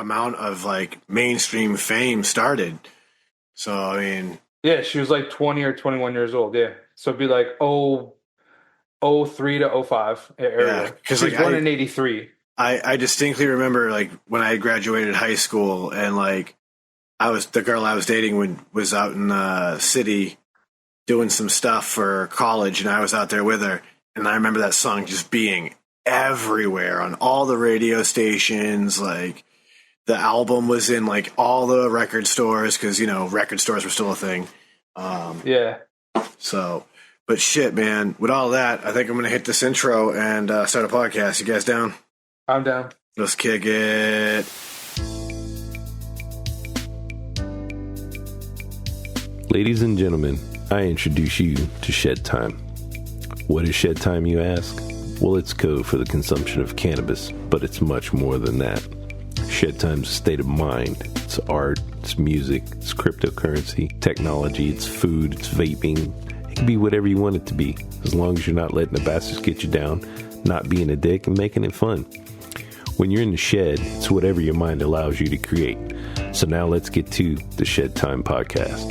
amount of like mainstream fame started. So I mean, yeah, she was like 20 or 21 years old. Yeah, so it'd be like 03 to 05 area. yeah, because She was like born in 83. I distinctly remember like when I graduated high school and like the girl I was dating was out in the city doing some stuff for college, and I was out there with her, and I remember that song just being everywhere on all the radio stations. Like the album was in like all the record stores because record stores were still a thing. Yeah. So, but shit, man. With all that, I think I'm gonna hit this intro and start a podcast. You guys down? I'm down. Let's kick it. Ladies and gentlemen, I introduce you to Shedtime. What is Shedtime, you ask? Well, it's code for the consumption of cannabis, but it's much more than that. Shedtime's a state of mind. It's art, it's music, it's cryptocurrency, technology, it's food, it's vaping. It can be whatever you want it to be, as long as you're not letting the bastards get you down, not being a dick, and making it fun. When you're in the shed, it's whatever your mind allows you to create. So now let's get to the Shedtime Podcast.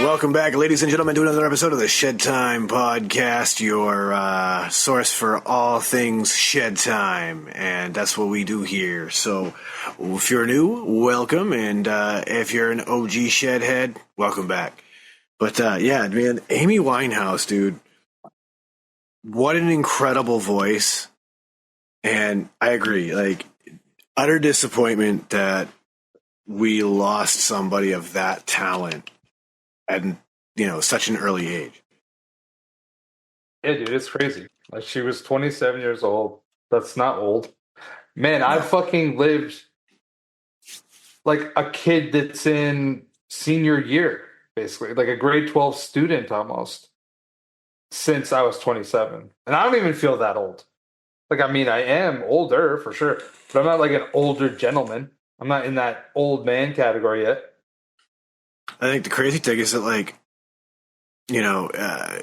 Welcome back, ladies and gentlemen, to another episode of the Shedtime Podcast, your source for all things Shedtime, and that's what we do here. So, if you're new, welcome, and if you're an OG Shedhead, welcome back. But yeah, man, Amy Winehouse, dude, what an incredible voice, and I agree, like, utter disappointment that we lost somebody of that talent at such an early age. Yeah, dude, it's crazy. Like, she was 27 years old. That's not old. Man, I fucking lived like a kid that's in senior year, basically, like a grade 12 student almost, since I was 27. And I don't even feel that old. Like, I mean, I am older for sure, but I'm not like an older gentleman. I'm not in that old man category yet. I think the crazy thing is that, like, I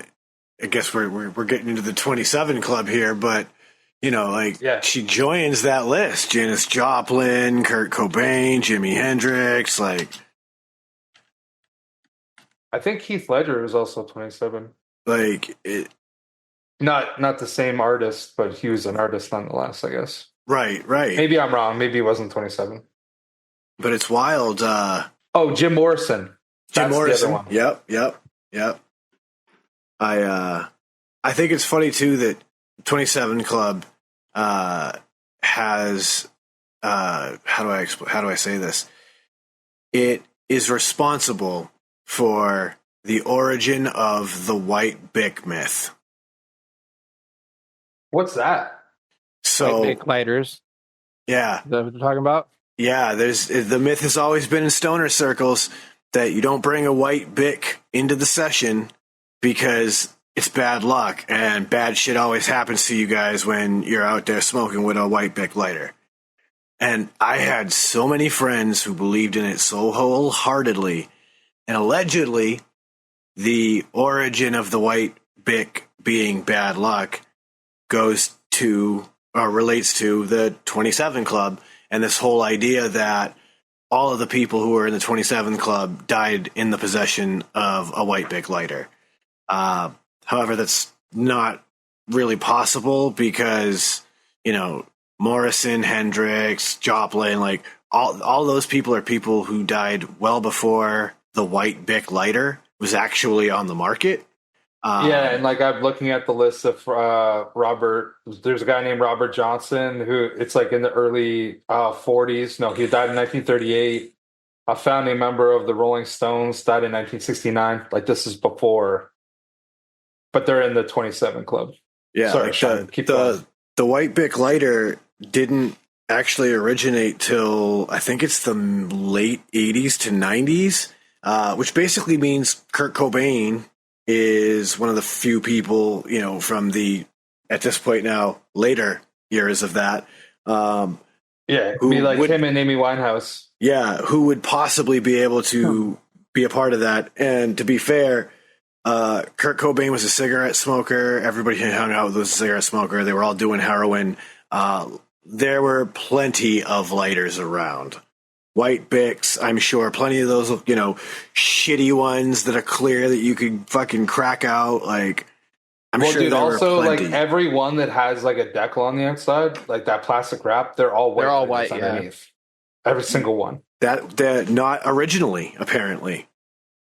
guess we're getting into the 27 club here, but she joins that list: Janis Joplin, Kurt Cobain, Jimi Hendrix. Like, I think Heath Ledger was also 27. Like it, not the same artist, but he was an artist nonetheless, I guess. Right. Maybe I'm wrong. Maybe he wasn't 27. But it's wild. Jim Morrison. Jim Morrison. The other one. Yep. I think it's funny too that 27 Club has how do I say this? It is responsible for the origin of the white Bic myth. What's that? So like Bic Lighters. Yeah. Is that what you're talking about? Yeah, the myth has always been in stoner circles that you don't bring a white Bic into the session because it's bad luck and bad shit always happens to you guys when you're out there smoking with a white Bic lighter. And I had so many friends who believed in it so wholeheartedly. And allegedly, the origin of the white Bic being bad luck goes to or relates to the 27 Club and this whole idea that all of the people who were in the 27 Club died in the possession of a white Bic lighter. However, that's not really possible because, Morrison, Hendrix, Joplin, like all those people are people who died well before the white Bic lighter was actually on the market. And like I'm looking at the list of Robert. There's a guy named Robert Johnson who it's like in the early 40s. No, he died in 1938. A founding member of the Rolling Stones, died in 1969. Like this is before, but they're in the 27 Club. Yeah, sorry, like Sean, keep going. The white Bic lighter didn't actually originate till I think it's the late 80s to 90s, which basically means Kurt Cobain is one of the few people, from the, at this point now, later years of that. It'd be like him and Amy Winehouse. Yeah, who would possibly be able to be a part of that. And to be fair, Kurt Cobain was a cigarette smoker. Everybody he hung out with was a cigarette smoker. They were all doing heroin. there were plenty of lighters around. White Bics, I'm sure. Plenty of those, shitty ones that are clear that you could fucking crack out. Like, I'm sure dude, there also, were plenty. like, every one that has, like, a decal on the outside, like that plastic wrap, they're all white. They're all white, underneath. Every single one. That not originally, apparently.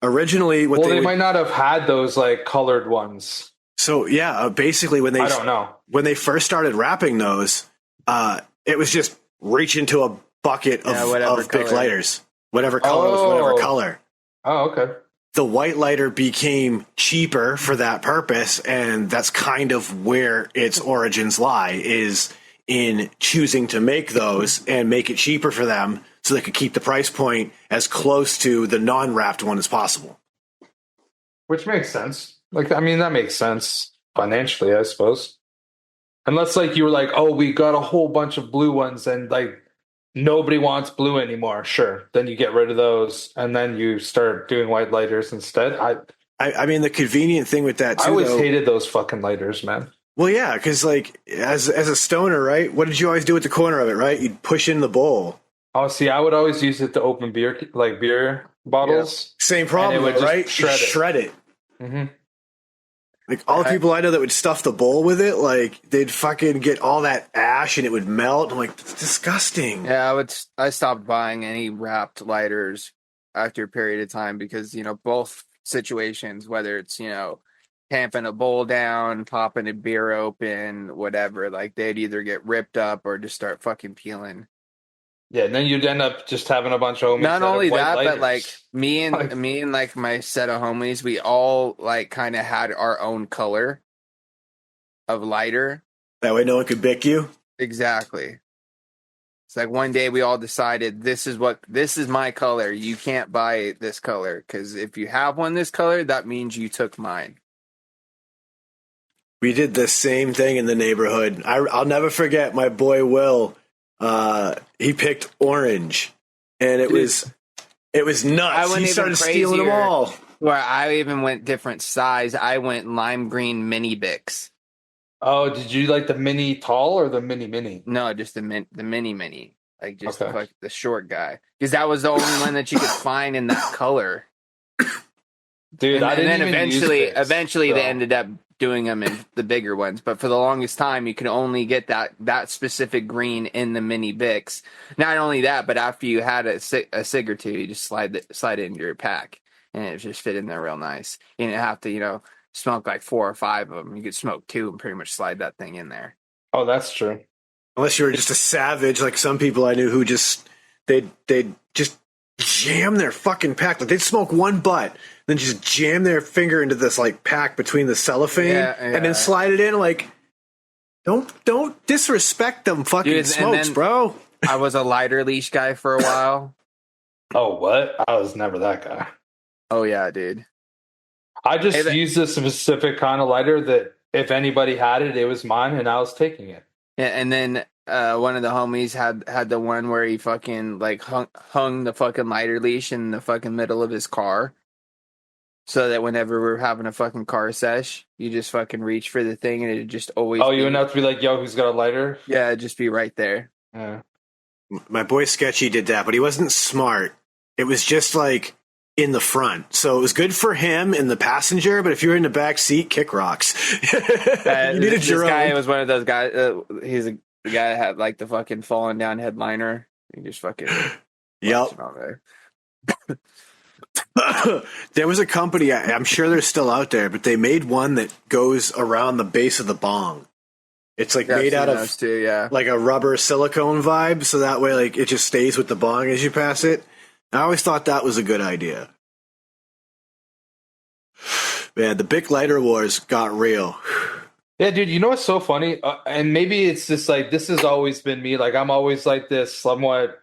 Originally, they might not have had those, like, colored ones. So, yeah, basically when I don't know. When they first started wrapping those, it was just reach into a bucket of Bic lighters. Whatever color whatever color. Oh, okay. The white lighter became cheaper for that purpose, and that's kind of where its origins lie, is in choosing to make those and make it cheaper for them so they could keep the price point as close to the non-wrapped one as possible. Which makes sense. Like, I mean, that makes sense financially, I suppose. Unless, like, you were like, oh, we got a whole bunch of blue ones and, like, nobody wants blue anymore. Sure. Then you get rid of those and then you start doing white lighters instead. I mean, the convenient thing with that, too, I always hated those fucking lighters, man. Well, yeah, because, like, as a stoner, right, what did you always do with the corner of it, right? You'd push in the bowl. Oh, see, I would always use it to open beer bottles. Yeah. Same problem, right? Shred it. Mm-hmm. Like, all the people I know that would stuff the bowl with it, like, they'd fucking get all that ash and it would melt. I'm like, it's disgusting. Yeah, I stopped buying any wrapped lighters after a period of time because, both situations, whether it's, tamping a bowl down, popping a beer open, whatever, like, they'd either get ripped up or just start fucking peeling. Yeah, and then you'd end up just having a bunch of homies. Not only that, lighters. but like me and like my set of homies, we all like kind of had our own color of lighter. That way no one could bick you? Exactly. It's like one day we all decided this is my color. You can't buy this color because if you have one this color, that means you took mine. We did the same thing in the neighborhood. I'll never forget my boy Will. He picked orange, and it was nuts. He started stealing them all. Where I even went different size. I went lime green mini Bics. Oh, did you like the mini tall or the mini? No, just the mini, like just the short guy, because that was the only one that you could find in that color. Dude, and then eventually they ended up doing them in the bigger ones, but for the longest time you could only get that specific green in the mini Bics. Not only that, but after you had a cig or two, you just slide it into your pack, and it just fit in there real nice. You didn't have to smoke like 4 or 5 of them. You could smoke 2 and pretty much slide that thing in there. Oh, that's true. Unless you were just a savage, like some people I knew who they'd just jam their fucking pack. Like, they'd smoke one butt, then just jam their finger into this like pack between the cellophane, and then slide it in. Like, don't disrespect them fucking smokes, bro. I was a lighter leash guy for a while. Oh, what? I was never that guy. Oh yeah, dude. I just used a specific kind of lighter that if anybody had it, it was mine, and I was taking it. Yeah, and then one of the homies had the one where he fucking like hung the fucking lighter leash in the fucking middle of his car, so that whenever we're having a fucking car sesh, you just fucking reach for the thing and it just always. Oh, you wouldn't have to be like, "Yo, who's got a lighter?" Yeah, it'd just be right there. Yeah. My boy Sketchy did that, but he wasn't smart. It was just like in the front, so it was good for him in the passenger. But if you're in the back seat, kick rocks. You needed your own. This guy was one of those guys. He's the guy that had like the fucking falling down headliner. You just fucking. Yep. There was a company, I'm sure they're still out there, but they made one that goes around the base of the bong. It's like made out of like a rubber silicone vibe, so that way like it just stays with the bong as you pass it. I always thought that was a good idea. Man, the Bic lighter wars got real. Yeah, dude, you know what's so funny? And maybe it's just like, this has always been me. Like, I'm always like this somewhat,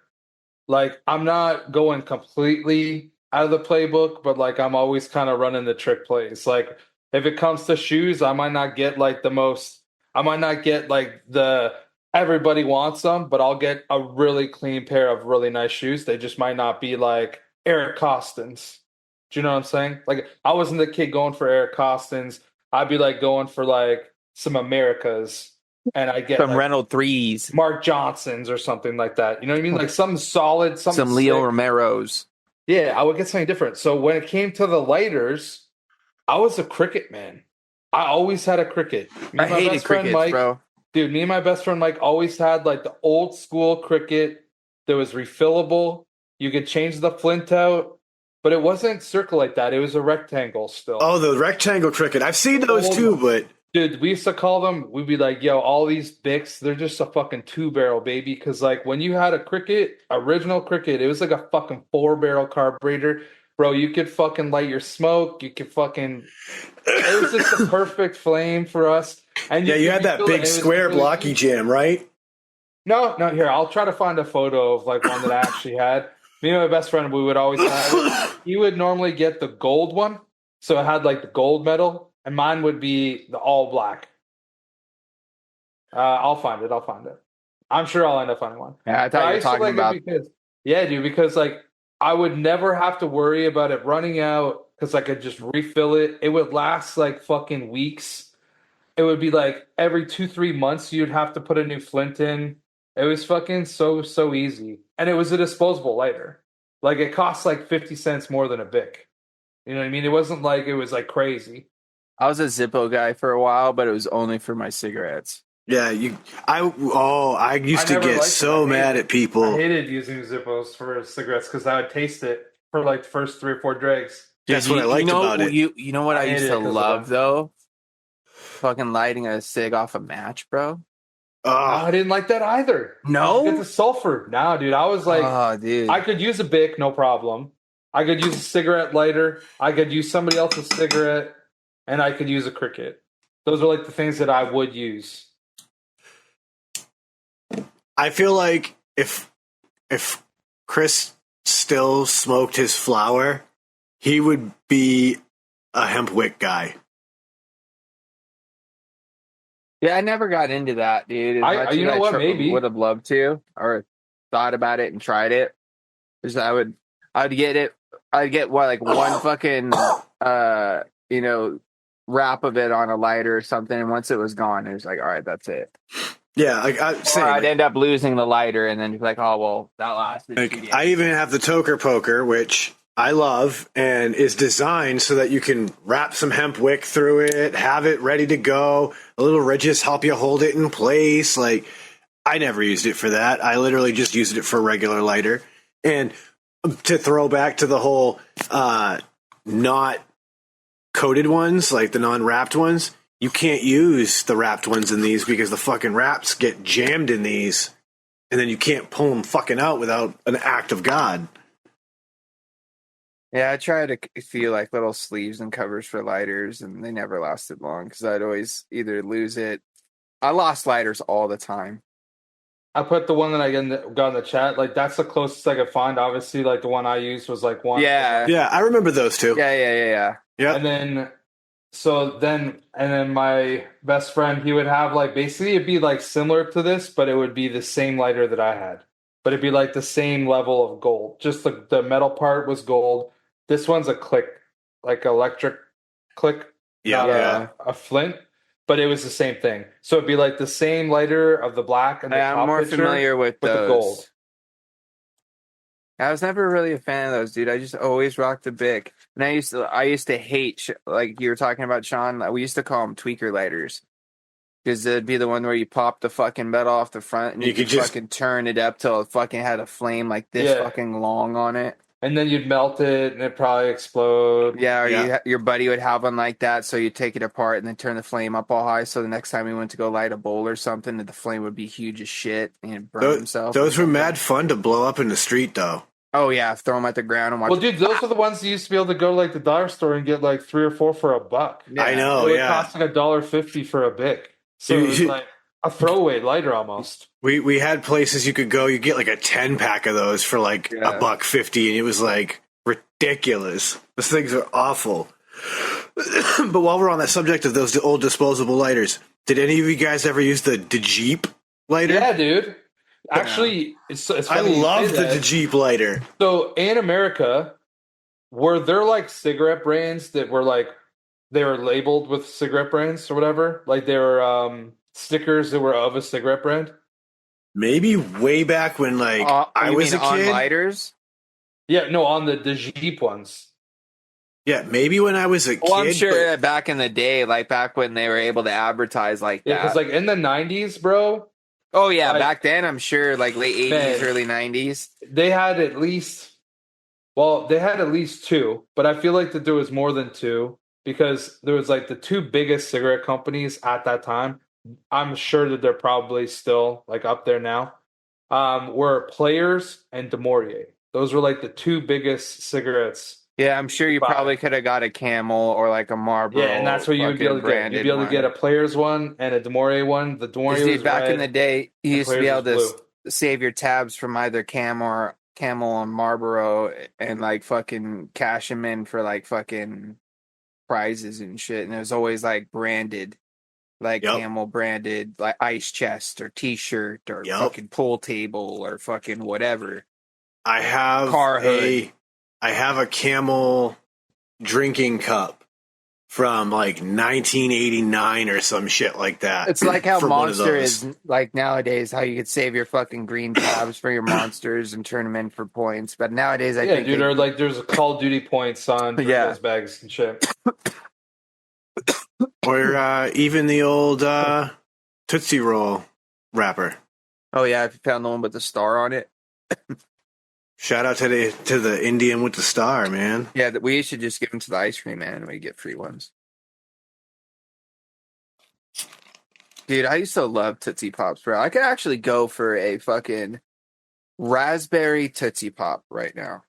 like, I'm not going completely out of the playbook, but like, I'm always kind of running the trick plays. Like, if it comes to shoes, I might not get like the everybody wants them, but I'll get a really clean pair of really nice shoes. They just might not be like Eric Costins. Do you know what I'm saying? Like, I wasn't the kid going for Eric Costins. I'd be like going for like some Americas and I get Some like Reynolds 3s. Mark Johnsons or something like that. You know what I mean? Like something solid, something Some Leo sick. Romero's. Yeah, I would get something different. So when it came to the lighters, I was a Cricket man. I always had a Cricket. I hated crickets, Mike, bro. dude, me and my best friend Mike always had like the old school Cricket that was refillable. You could change the flint out, but it wasn't circle like that. It was a rectangle still. Oh, the rectangle Cricket. I've seen those too, but Dude, we used to call them, we'd be like, yo, all these Bics, they're just a fucking 2-barrel, baby. Because, like, when you had a Cricket, original Cricket, it was like a fucking 4-barrel carburetor. Bro, you could fucking light your smoke. You could fucking... It was just the perfect flame for us. And yeah, you had that big square really blocky jam, right? No, here, I'll try to find a photo of, like, one that I actually had. Me and my best friend, we would always have it. He would normally get the gold one. So it had, like, the gold metal. And mine would be the all black. I'll find it. I'm sure I'll end up finding one. Yeah, I thought you were talking about. Because like I would never have to worry about it running out because I could just refill it. It would last like fucking weeks. It would be like every 2-3 months you'd have to put a new flint in. It was fucking so easy, and it was a disposable lighter. Like it cost like 50 cents more than a Bic. You know what I mean? It wasn't like it was like crazy. I was a Zippo guy for a while, but it was only for my cigarettes. Yeah, I used to get so mad at people. I hated using Zippos for cigarettes because I would taste it for like the first 3 or 4 dregs. That's what I liked about it. You know what I used to love though? Fucking lighting a cig off a match, bro. I didn't like that either. No? Get the sulfur. No, dude. I was like, dude. I could use a Bic, no problem. I could use a cigarette lighter. I could use somebody else's cigarette. And I could use a Cricket. Those are like the things that I would use. I feel like if Chris still smoked his flower, he would be a hemp wick guy. Yeah, I never got into that, dude. You know what? Maybe would have loved to, or thought about it and tried it. Because I'd get it. I'd get like one fucking wrap of it on a lighter or something, and once it was gone, it was like, all right, that's it. Yeah, I'd end up losing the lighter, and then be like, oh well, that lasted. Like, I even have the Toker Poker, which I love, and is designed so that you can wrap some hemp wick through it, have it ready to go. A little ridges help you hold it in place. Like, I never used it for that. I literally just used it for a regular lighter. And to throw back to the whole not coated ones, like the non-wrapped ones, you can't use the wrapped ones in these because the fucking wraps get jammed in these, and then you can't pull them fucking out without an act of God. Yeah, I tried a few like little sleeves and covers for lighters, and they never lasted long because I'd always either lose it. I lost lighters all the time. I put the one that I got in the chat. Like that's the closest I could find. Obviously, like the one I used was like one. Yeah, I remember those two. Yeah. And then my best friend, he would have like basically it'd be like similar to this, but it would be the same lighter that I had. But it'd be like the same level of gold. Just the metal part was gold. This one's a click, like electric click. Yeah. A flint. But it was the same thing. So it'd be like the same lighter of the black and the top I'm more picture familiar with those. the gold. I was never really a fan of those, dude. I just always rocked the Bic. And I used to hate, like you were talking about, Sean, we used to call them tweaker lighters. Because it'd be the one where you pop the fucking metal off the front and you could just fucking turn it up till it fucking had a flame like this fucking long on it. And then you'd melt it and it'd probably explode. Yeah, or your buddy would have one like that, so you'd take it apart and then turn the flame up all high, so the next time he went to go light a bowl or something, the flame would be huge as shit and he'd burn himself. Those were mad fun to blow up in the street, though. Oh, yeah, throw them at the ground and watch. Well, dude, those are the ones you used to be able to go to like the dollar store and get like 3 or 4 for $1. Yeah. I know, it cost like $1.50 for a Bic. So it was like a throwaway lighter almost. We had places you could go, you get like a 10-pack of those for like $1.50, and it was like ridiculous. Those things are awful. But while we're on that subject of those old disposable lighters, did any of you guys ever use the Jeep lighter? Yeah, dude. Actually, it's funny I love the Jeep lighter. So in America, were there like cigarette brands that were like they were labeled with cigarette brands or whatever? Like they were stickers that were of a cigarette brand? Maybe way back when, like, I was a on kid. lighters? Yeah, no, on the Jeep ones. Yeah, maybe when I was a kid. Well, I'm sure back in the day, like back when they were able to advertise like Yeah, that. because like in the 90s, bro. Oh yeah, like, back then I'm sure like late 80s, early 90s. They had at least two, but I feel like that there was more than two because there was like the two biggest cigarette companies at that time. I'm sure that they're probably still like up there now. Were Players and DeMaurier. Those were like the two biggest cigarettes. Yeah, I'm sure you probably could have got a Camel or like a Marlboro. Yeah, and that's what you would be able to get. You'd be able to get a Players one and a DeMaurier one. The DeMaurier was back red, in the day, you used to be able to blue. save your tabs from either Camel and Marlboro and like fucking cash them in for like fucking prizes and shit. And it was always like branded. Like Camel branded, like ice chest or T-shirt or fucking pool table or fucking whatever. I have a Camel drinking cup from like 1989 or some shit like that. It's like how Monster is like nowadays, how you could save your fucking green tabs for your monsters and turn them in for points. But nowadays, I think dude, or like there's a Call of Duty points on those bags and shit. Or even the old Tootsie Roll wrapper. Oh yeah, if you found the one with the star on it. Shout out to the Indian with the star, man. Yeah, we should just give them to the ice cream man and we get free ones. Dude, I used to love Tootsie Pops, bro. I could actually go for a fucking raspberry Tootsie Pop right now.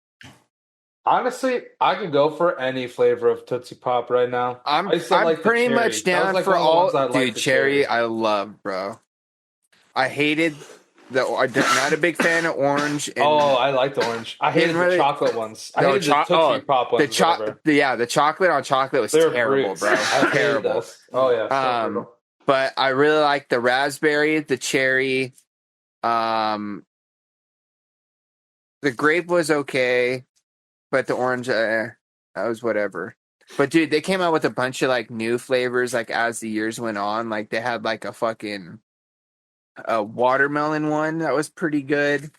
Honestly, I could go for any flavor of Tootsie Pop right now. I'm pretty much down for all. Dude, cherry, I love, bro. I hated not a big fan of orange. I like the orange. I hated the chocolate ones. I hated the Tootsie Pop ones. The chocolate on chocolate was terrible, bro. Terrible. Oh yeah. But I really like the raspberry, the cherry. The grape was okay. But the orange, that was whatever. But dude, they came out with a bunch of like new flavors. Like as the years went on, like they had like a fucking watermelon one that was pretty good.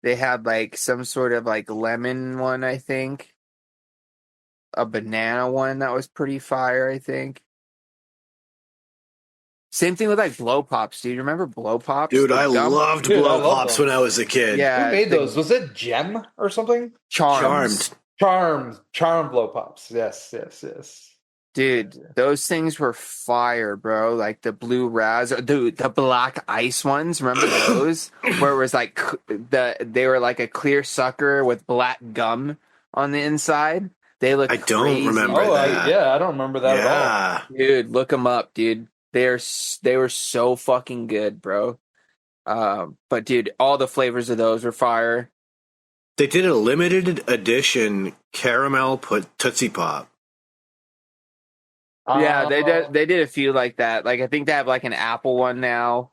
They had like some sort of like lemon one, I think. A banana one that was pretty fire, I think. Same thing with like Blow Pops, dude. Remember Blow Pops? Dude, I loved Blow Pops when I was a kid. Yeah, who made those? Was it Gem or something? Charmed Blow Pops. Yes. Dude, those things were fire, bro. Like the blue dude, the black ice ones. Remember those? Where it was like they were like a clear sucker with black gum on the inside. They look. I don't remember that. I don't remember that at all. Dude, look them up, dude. They were so fucking good, bro. But dude, all the flavors of those were fire. They did a limited edition caramel Tootsie Pop. Yeah, they did a few like that. Like I think they have like an apple one now.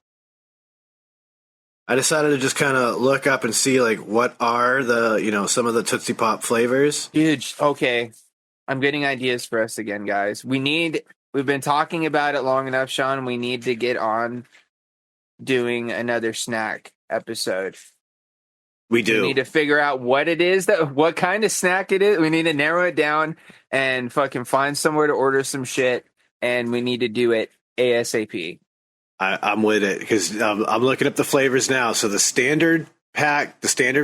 I decided to just kind of look up and see like what are the some of the Tootsie Pop flavors. Dude, okay. I'm getting ideas for us again, guys. We've been talking about it long enough, Sean. We need to get on doing another snack episode. We do. We need to figure out what it is, what kind of snack it is. We need to narrow it down and fucking find somewhere to order some shit, and we need to do it ASAP. I'm with it because I'm looking up the flavors now. So the standard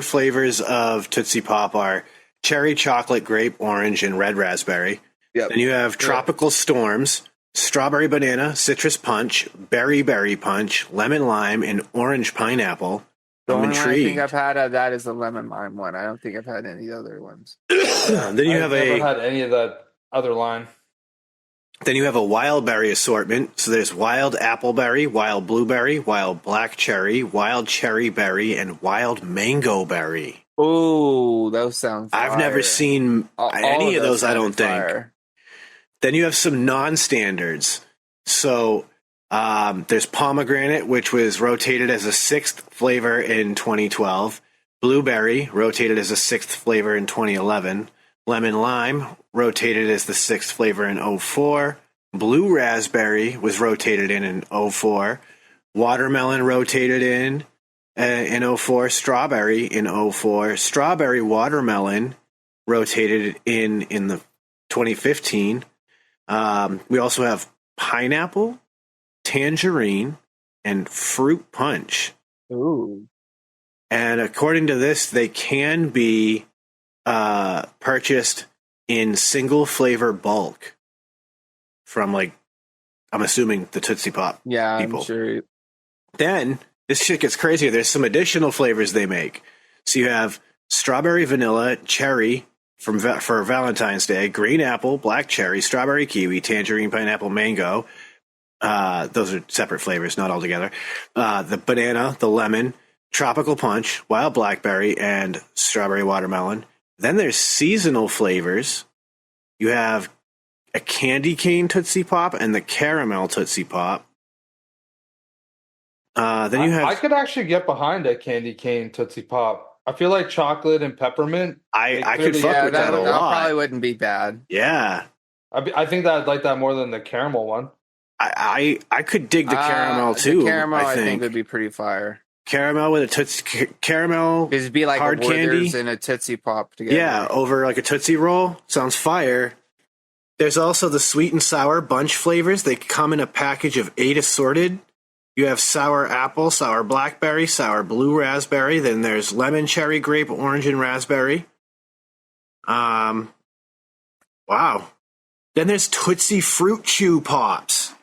flavors of Tootsie Pop are cherry, chocolate, grape, orange, and red raspberry. Yep. Then you have tropical storms, strawberry banana, citrus punch, berry punch, lemon lime, and orange pineapple. The I'm only intrigued. one I think I've had of that is the lemon lime one. I don't think I've had any other ones. Then you I've never had any of that other line. Then you have a wild berry assortment. So there's wild appleberry, wild blueberry, wild black cherry, wild cherry berry, and wild mango berry. Ooh, those sound fire. I've never seen any of those, I don't think. Then you have some non-standards. So there's pomegranate, which was rotated as a 6th flavor in 2012. Blueberry, rotated as a 6th flavor in 2011. Lemon lime, rotated as the 6th flavor in 2004. Blue raspberry was rotated in 04. Watermelon rotated in 04. Strawberry in 04. Strawberry watermelon rotated in the 2015. We also have pineapple, tangerine, and fruit punch. Ooh. And according to this, they can be purchased in single flavor bulk from, like, I'm assuming the Tootsie Pop people. I'm sure. Then this shit gets crazier. There's some additional flavors they make. So you have strawberry, vanilla, cherry for Valentine's Day, green apple, black cherry, strawberry, kiwi, tangerine, pineapple, mango. Those are separate flavors, not all together. The banana, the lemon, tropical punch, wild blackberry, and strawberry watermelon. Then there's seasonal flavors. You have a candy cane Tootsie Pop and the caramel Tootsie Pop. Then you have. I could actually get behind a candy cane Tootsie Pop. I feel like chocolate and peppermint. I could fuck with that a lot. Probably wouldn't be bad. Yeah. I think that I'd like that more than the caramel one. I could dig the caramel too. The caramel I think would be pretty fire. Caramel with a Tootsie caramel. It'd be like hard a Werther's candy and a Tootsie Pop together. Yeah, over like a Tootsie Roll. Sounds fire. There's also the sweet and sour bunch flavors. They come in a package of 8 assorted. You have sour apple, sour blackberry, sour blue raspberry. Then there's lemon, cherry, grape, orange, and raspberry. Wow. Then there's Tootsie Fruit Chew Pops.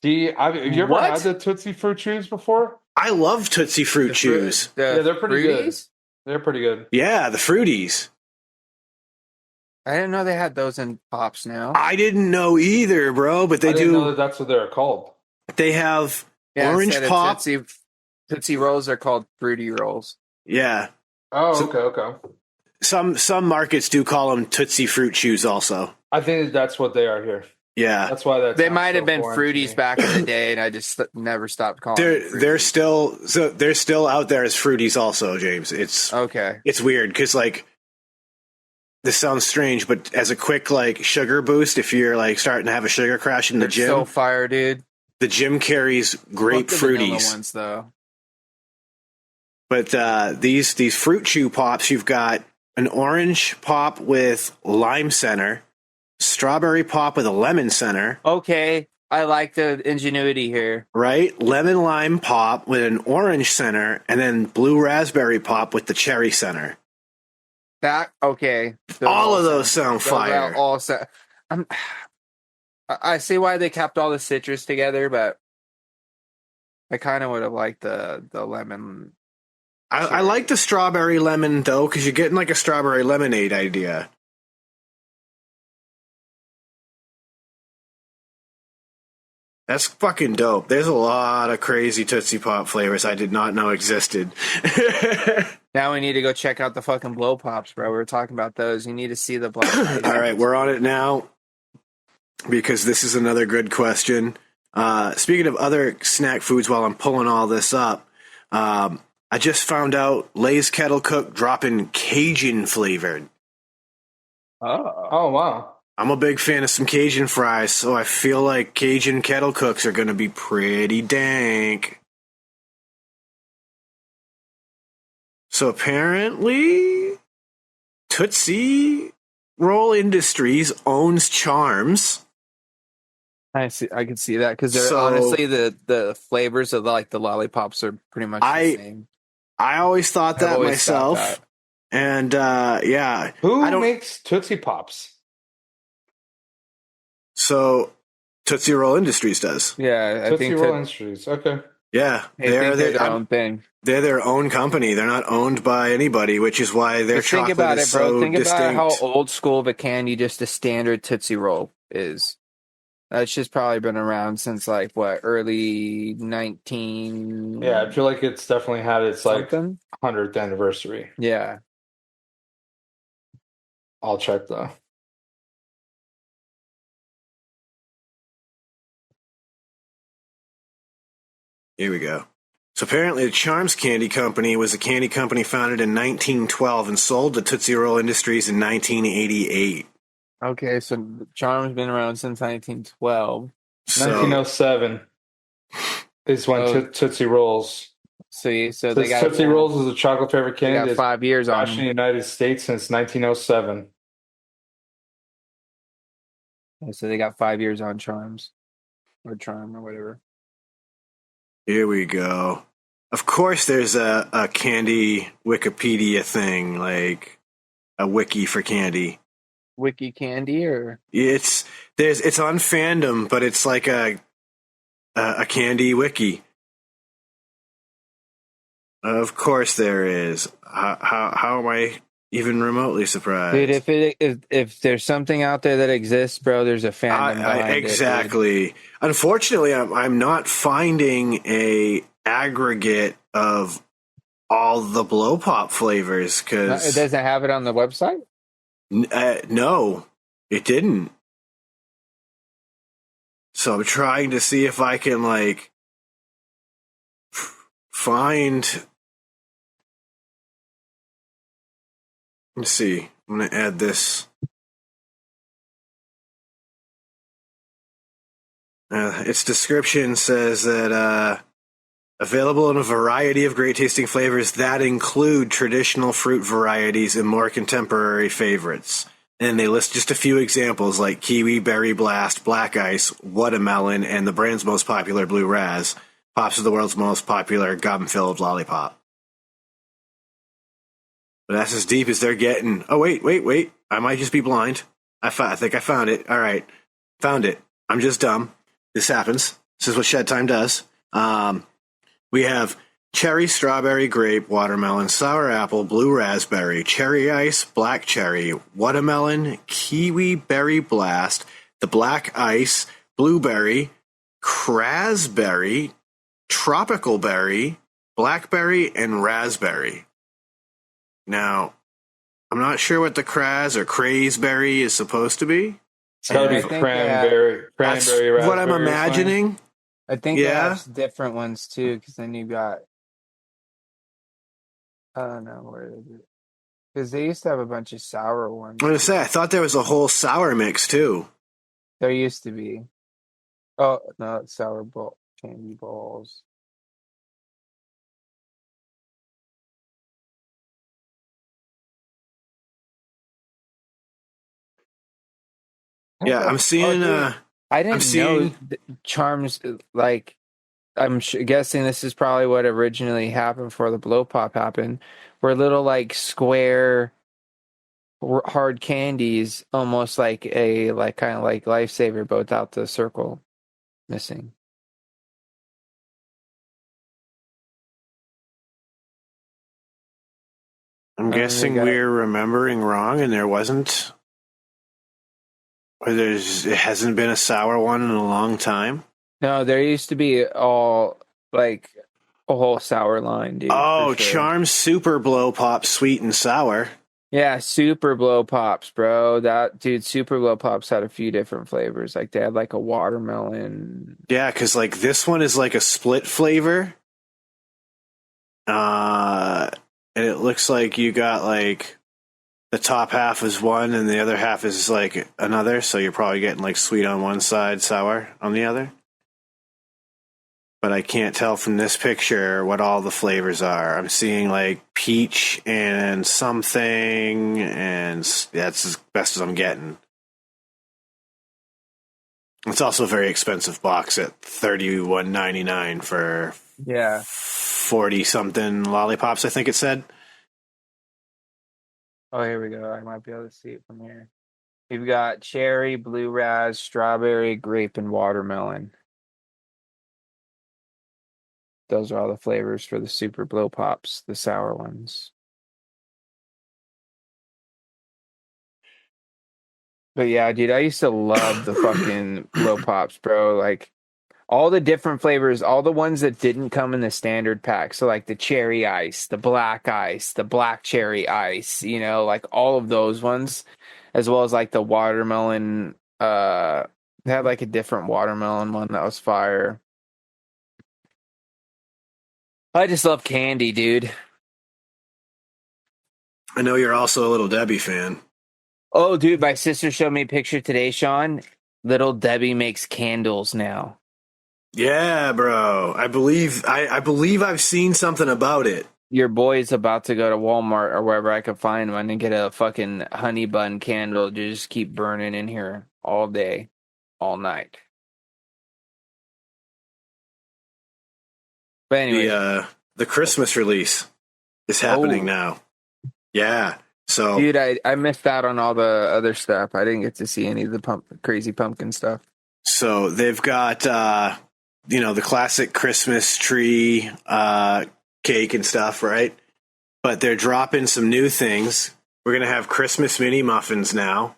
See, have you ever had the Tootsie Fruit Chews before? I love Tootsie Fruit Chews. Yeah, they're pretty good. They're pretty good. Yeah, the Fruities. I didn't know they had those in Pops now. I didn't know either, bro, but they I didn't know that's what they're called. They have orange pop. Tootsie Rolls are called Fruity Rolls. Yeah. Oh, okay. Some markets do call them Tootsie Fruit Chews also. I think that's what they are here. Yeah. That's why they might have been Fruities back in the day, and I just never stopped calling them. They're still out there as Fruities also, James. It's okay. It's weird because, like, this sounds strange, but as a quick, like, sugar boost, if you're, like, starting to have a sugar crash in the gym, so fire, dude. The gym carries grape Fruities. Ones, though. But these Fruit Chew Pops, you've got an orange pop with lime center, strawberry pop with a lemon center. Okay, I like the ingenuity here. Right? Lemon lime pop with an orange center, and then blue raspberry pop with the cherry center. Okay. All of those sound fire. I see why they kept all the citrus together, but I kind of would have liked the lemon. I like the strawberry lemon, though, because you're getting like a strawberry lemonade idea. That's fucking dope. There's a lot of crazy Tootsie Pop flavors I did not know existed. Now we need to go check out the fucking Blow Pops, bro. We were talking about those. You need to see the Blow Pops. All right, we're on it now because this is another good question. Speaking of other snack foods, while I'm pulling all this up, I just found out Lay's Kettle Cook dropping Cajun flavored. Oh, wow. I'm a big fan of some Cajun fries, so I feel like Cajun Kettle Cooks are going to be pretty dank. So apparently, Tootsie Roll Industries owns Charms. I can see that because honestly the flavors of the lollipops are pretty much the same. I always thought that myself, and yeah. Who makes Tootsie Pops? So, Tootsie Roll Industries does. Yeah, Tootsie Roll Industries. Okay. Yeah, they're their own thing. They're their own company. They're not owned by anybody, which is why their chocolate think about is it, bro. so think distinct. About how old school of a candy just a standard Tootsie Roll is. That's just probably been around since early 19. Yeah, I feel like it's definitely had its something? 100th anniversary. Yeah. I'll check though. Here we go. So apparently the Charms Candy Company was a candy company founded in 1912 and sold to Tootsie Roll Industries in 1988. Okay, so Charm's been around since 1912. So 1907 is when Oh, Tootsie Rolls. so they Says got Tootsie Rolls is a chocolate flavored they candy got that's 5 years on crashed in the them. United States since 1907. So they got 5 years on Charms or Charm or whatever. here we go. Of course, there's a candy Wikipedia thing, like a wiki for candy. Wiki Candy or It's on fandom, but it's like a candy wiki. Of course, there is. How am I even remotely surprised? dude, if there's something out there that exists, bro, there's a fandom behind exactly. Unfortunately, I'm not finding a aggregate of all the blow pop flavors it, dude. It because doesn't have it on the website. no, it didn't. So I'm trying to see if I can like find. Let's see. I'm gonna add this. Its description says that available in a variety of great tasting flavors that include traditional fruit varieties and more contemporary favorites. And they list just a few examples like kiwi, berry blast, black ice, watermelon, and the brand's most popular, blue raz. Pops is the world's most popular gum-filled lollipop. But that's as deep as they're getting. Oh, wait. I might just be blind. I think I found it. All right. Found it. I'm just dumb. This happens. This is what Shedtime does. We have cherry, strawberry, grape, watermelon, sour apple, blue raspberry, cherry ice, black cherry, watermelon, kiwi, berry blast, the black ice, blueberry, crasberry, tropical berry, blackberry, and raspberry. Now, I'm not sure what the craz or crazeberry is supposed to be. It's gotta be cranberry, That's raspberry. what I'm imagining. I think they have different ones too, because then you got I don't know where is it because they used to have a bunch of sour ones. I'm gonna say I thought there was a whole sour mix too. There used to be. Oh no, it's sour ball candy balls. Yeah, I'm seeing. I didn't know Charms. Like, I'm guessing this is probably what originally happened before the blow pop happened. Were little like square, hard candies, almost like a kind of like lifesaver, but without the circle missing. I'm guessing we're remembering wrong, and there wasn't. Or it hasn't been a sour one in a long time. No, there used to be all like a whole sour line, dude. Oh, sure. Charms Super Blow Pop Sweet and Sour. Yeah, Super Blow Pops, bro. That dude, Super Blow Pops had a few different flavors. Like they had like a watermelon. Yeah, because like this one is like a split flavor. And it looks like you got like the top half is one and the other half is like another. So you're probably getting like sweet on one side, sour on the other. But I can't tell from this picture what all the flavors are. I'm seeing like peach and something, and that's as best as I'm getting. It's also a very expensive box at $31.99 for 40-something lollipops, I think it said. Oh, here we go. I might be able to see it from here. We've got cherry, blue raz, strawberry, grape, and watermelon. Those are all the flavors for the Super Blow Pops, the sour ones. But yeah, dude, I used to love the fucking Blow Pops, bro. Like, all the different flavors, all the ones that didn't come in the standard pack. So, like, the cherry ice, the black cherry ice, you know, like, all of those ones. As well as, like, the watermelon. They had, like, a different watermelon one that was fire. I just love candy, dude. I know you're also a Little Debbie fan. Oh, dude, my sister showed me a picture today, Sean. Little Debbie makes candles now. Yeah, bro. I believe I've seen something about it. Your boy's about to go to Walmart or wherever I could find one and get a fucking honey bun candle to just keep burning in here all day, all night. But anyway, The Christmas release is happening now. Yeah. So, dude, I missed out on all the other stuff. I didn't get to see any of the crazy pumpkin stuff. So they've got the classic Christmas tree cake and stuff, right? But they're dropping some new things. We're gonna have Christmas mini muffins now.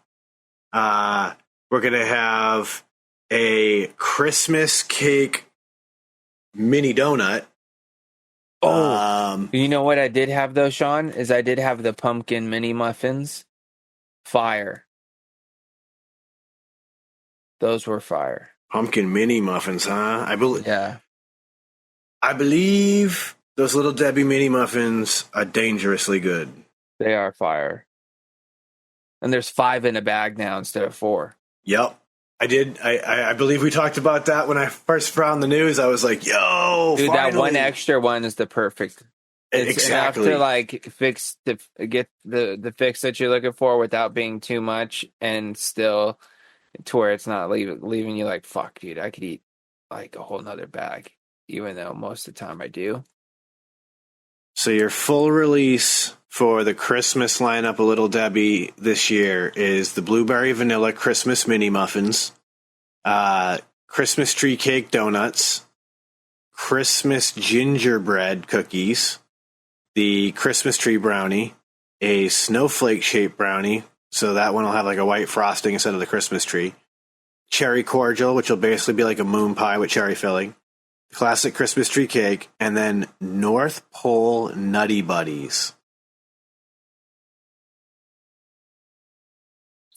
We're gonna have a Christmas cake mini donut. Oh, you know what I did have though, Sean? Is I did have the pumpkin mini muffins. Fire. Those were fire. Pumpkin mini muffins, huh? Yeah. I believe those Little Debbie mini muffins are dangerously good. They are fire. And there's 5 in a bag now instead of 4. Yep. I did. I believe we talked about that when I first found the news. I was like, yo, dude, finally. That one extra one is the perfect. It's exactly enough to like get the fix that you're looking for without being too much, and still to where it's not leaving you like, fuck, dude, I could eat like a whole nother bag, even though most of the time I do. So your full release for the Christmas lineup of Little Debbie this year is the Blueberry Vanilla Christmas Mini Muffins, Christmas Tree Cake Donuts, Christmas Gingerbread Cookies, the Christmas Tree Brownie, a Snowflake-shaped brownie, so that one will have like a white frosting instead of the Christmas tree, Cherry Cordial, which will basically be like a moon pie with cherry filling, classic Christmas tree cake, and then North Pole Nutty Buddies.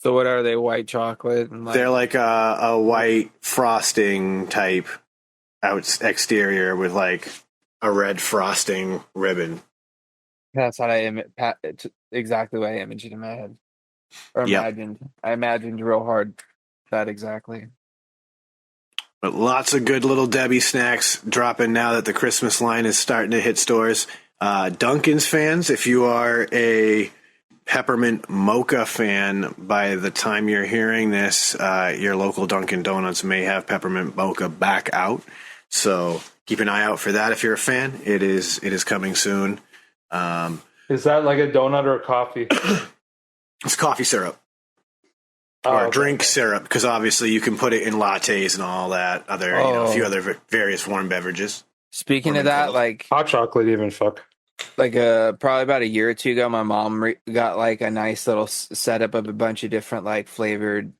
So what are they? White chocolate? And They're like a white frosting type exterior with like a red frosting ribbon. That's what it's exactly what I imaged in my head. Or imagined. Yep. I imagined real hard that exactly. But lots of good Little Debbie snacks dropping now that the Christmas line is starting to hit stores. Dunkin's fans, if you are a peppermint mocha fan, by the time you're hearing this, your local Dunkin' Donuts may have peppermint mocha back out. So keep an eye out for that if you're a fan. It is coming soon. Is that like a donut or a coffee? It's coffee syrup. Or drink syrup, because obviously you can put it in lattes and all that other, a few other various warm beverages. Speaking of that, like hot chocolate, even fuck. Like probably about a year or two ago, my mom got like a nice little setup of a bunch of different like flavored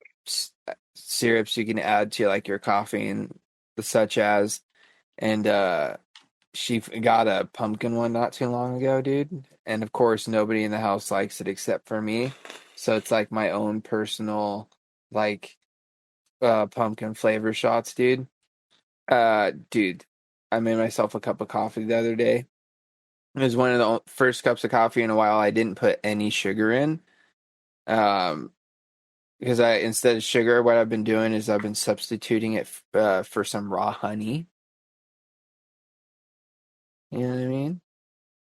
syrups you can add to like your coffee and such as, and she got a pumpkin one not too long ago, dude. And of course, nobody in the house likes it except for me. So it's like my own personal, like, pumpkin flavor shots, dude. Dude, I made myself a cup of coffee the other day. It was one of the first cups of coffee in a while I didn't put any sugar in. Because instead of sugar, what I've been doing is I've been substituting it for some raw honey. You know what I mean?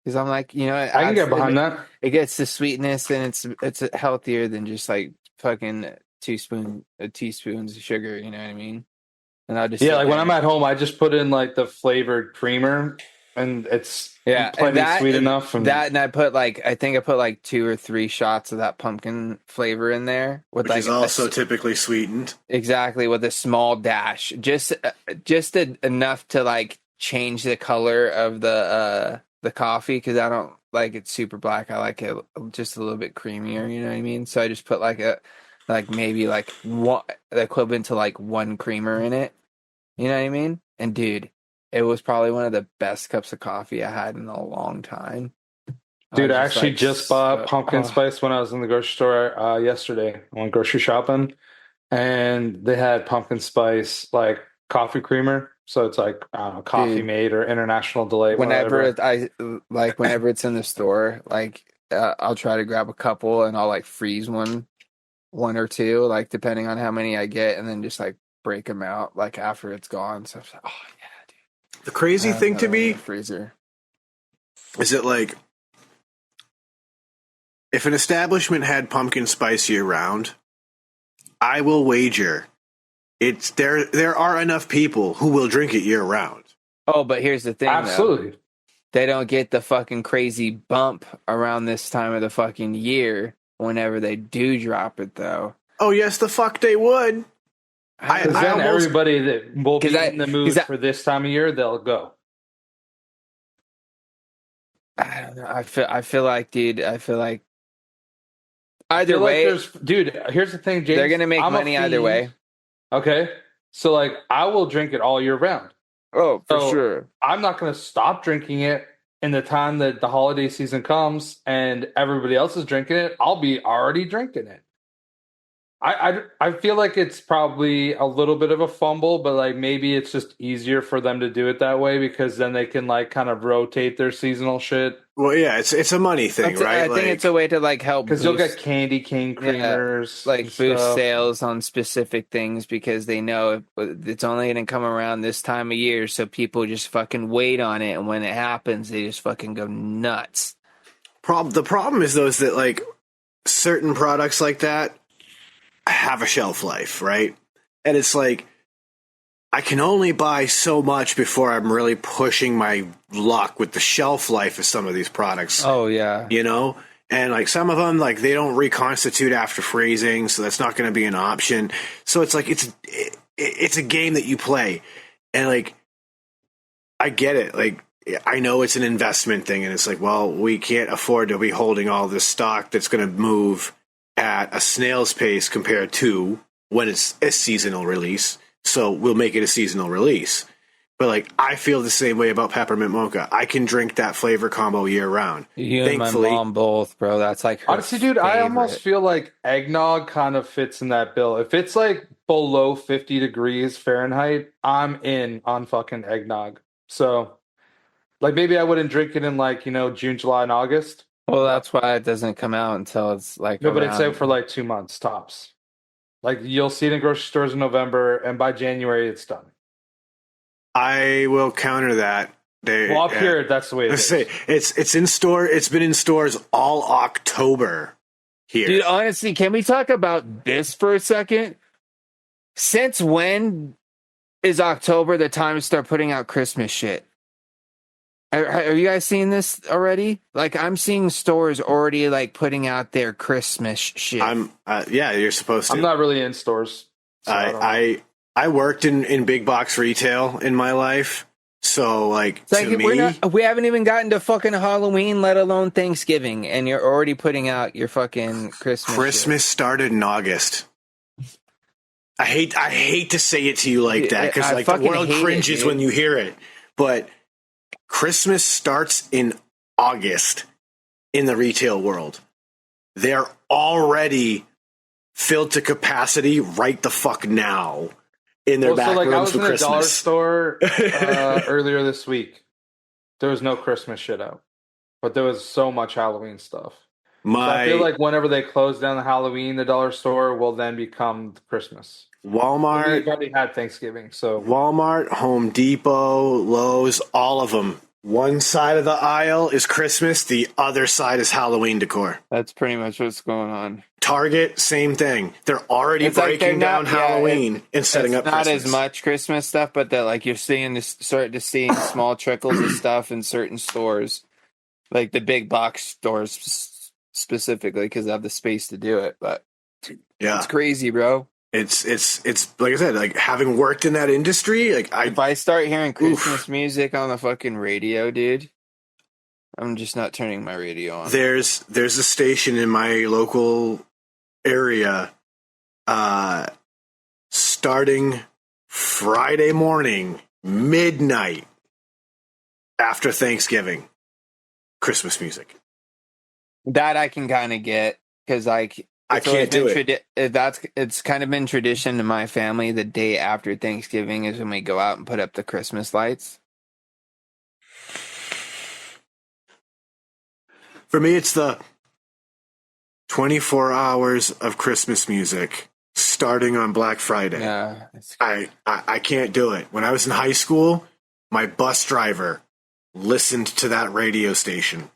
Because I'm like, I can get behind that. It gets the sweetness, and it's healthier than just like fucking teaspoons of sugar. You know what I mean? And I'll just like when I'm at home, I just put in like the flavored creamer, and it's plenty sweet enough. And I put I think I put 2 or 3 shots of that pumpkin flavor in there, which is also typically sweetened. Exactly, with a small dash, just enough to like change the color of the coffee, because I don't like it super black. I like it just a little bit creamier, you know what I mean? So I just put maybe one, the equivalent to 1 creamer in it, you know what I mean? And dude, it was probably one of the best cups of coffee I had in a long time. Dude, I actually just bought pumpkin spice when I was in the grocery store yesterday. I went grocery shopping, and they had pumpkin spice coffee creamer. So it's Coffee Mate or International Delight. Whenever whenever it's in the store, I'll try to grab a couple and I'll freeze one one or two, like depending on how many I get, and then just like break them out like after it's gone. So it's like, oh yeah, dude. The crazy thing to me freezer is that like if an establishment had pumpkin spice year round, I will wager it's there are enough people who will drink it year round. Oh, but here's the thing, Absolutely. though. They don't get the fucking crazy bump around this time of the fucking year whenever they do drop it, though. Oh yes, the fuck they would. Because then everybody that will be in the mood for this time of year, they'll go. I don't know. I feel like, dude. I feel like either way, dude. Here's the thing, James. They're gonna make money either way. Okay, so like I will drink it all year round. Oh, for sure. I'm not going to stop drinking it in the time that the holiday season comes and everybody else is drinking it. I'll be already drinking it. I feel like it's probably a little bit of a fumble, but like maybe it's just easier for them to do it that way because then they can like kind of rotate their seasonal shit. Well, yeah, it's a money thing, right? I think it's a way to like help because you'll get candy cane creamers, like boost sales on specific things because they know it's only going to come around this time of year, so people just fucking wait on it, and when it happens, they just fucking go nuts. The problem is those that like certain products like that have a shelf life, right? And it's like I can only buy so much before I'm really pushing my luck with the shelf life of some of these products. Oh yeah, you know, and like some of them, like they don't reconstitute after freezing, so that's not going to be an option. So it's like it's a game that you play, and like I get it. Like I know it's an investment thing, and it's like, well, we can't afford to be holding all this stock that's going to move at a snail's pace compared to when it's a seasonal release. So we'll make it a seasonal release. But like I feel the same way about peppermint mocha. I can drink that flavor combo year round. You and my mom both, bro. That's like her honestly, dude, favorite. I almost feel like eggnog kind of fits in that bill. If it's like below 50 degrees Fahrenheit, I'm in on fucking eggnog. So like maybe I wouldn't drink it in like, you know, June, July, and August. Well, that's why it doesn't come out until it's like no, but it's out for like 2 months tops. Like you'll see it in grocery stores in November, and by January it's done. I will counter that. Well, up here, that's the way it is. It's in store. It's been in stores all October here. Dude, honestly, can we talk about this for a second? Since when is October the time to start putting out Christmas shit? Are you guys seeing this already? Like, I'm seeing stores already like putting out their Christmas shit. Yeah, you're supposed to. I'm not really in stores. So I worked in big box retail in my life, so like it's to me, we haven't even gotten to fucking Halloween, let alone Thanksgiving, and you're already putting out your fucking Christmas. Christmas started in August. I hate to say it to you like that because like the world cringes when you hear it, but Christmas starts in August in the retail world. They're already filled to capacity right the fuck now in their back rooms for Christmas. I was in a dollar store earlier this week. There was no Christmas shit out, but there was so much Halloween stuff. So I feel like whenever they close down the Halloween, the dollar store will then become Christmas. Walmart. We've already had Thanksgiving, so Walmart, Home Depot, Lowe's, all of them. One side of the aisle is Christmas, the other side is Halloween decor. That's pretty much what's going on. Target, same thing. They're already breaking down Halloween and setting up Christmas. Not as much Christmas stuff, but that like you're starting to see small trickles of stuff in certain stores, like the big box stores specifically, because they have the space to do it. But yeah, it's crazy, bro. It's like I said, like having worked in that industry, like if I start hearing Christmas music on the fucking radio, dude, I'm just not turning my radio on. There's a station in my local area starting Friday morning, midnight after Thanksgiving, Christmas music. That I can kind of get because like I can't do it. It's kind of been tradition to my family. The day after Thanksgiving is when we go out and put up the Christmas lights. For me, it's the 24 hours of Christmas music starting on Black Friday. Yeah, I can't do it. When I was in high school, my bus driver listened to that radio station.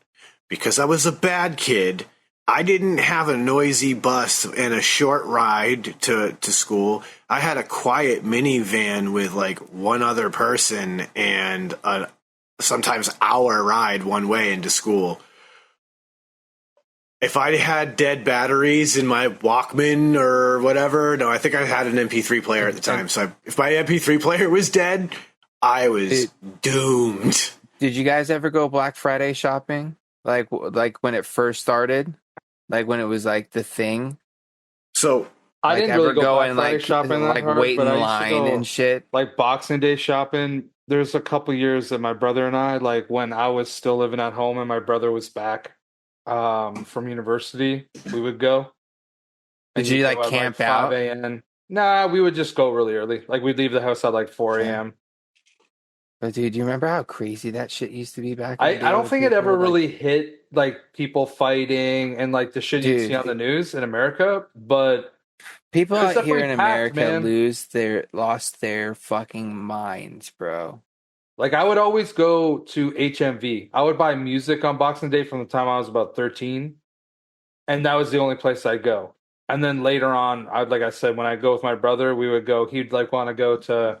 Because I was a bad kid, I didn't have a noisy bus and a short ride to school. I had a quiet minivan with like one other person and a sometimes hour ride one way into school. If I had dead batteries in my Walkman or whatever, no, I think I had an MP3 player at the time. So if my MP3 player was dead, I was doomed. Did you guys ever go Black Friday shopping? Like when it first started? Like when it was like the thing? So I didn't really go Black Friday like, shopping that like hard, wait in but I used to line go, and shit. like Boxing Day shopping. There's a couple years that my brother and I, like when I was still living at home and my brother was back from university, we would go. Did you like camp out? 5 a.m. Nah, we would just go really early. Like we'd leave the house at like 4 a.m. But dude, do you remember how crazy that shit used to be back? I don't think it ever really hit like people fighting and like the shit you see on the news in America, but people out here in packed, America lost their fucking minds, bro. Like I would always go to HMV. I would buy music on Boxing Day from the time I was about 13, and that was the only place I'd go. And then later on, like I said, when I go with my brother, we would go. He'd like want to go to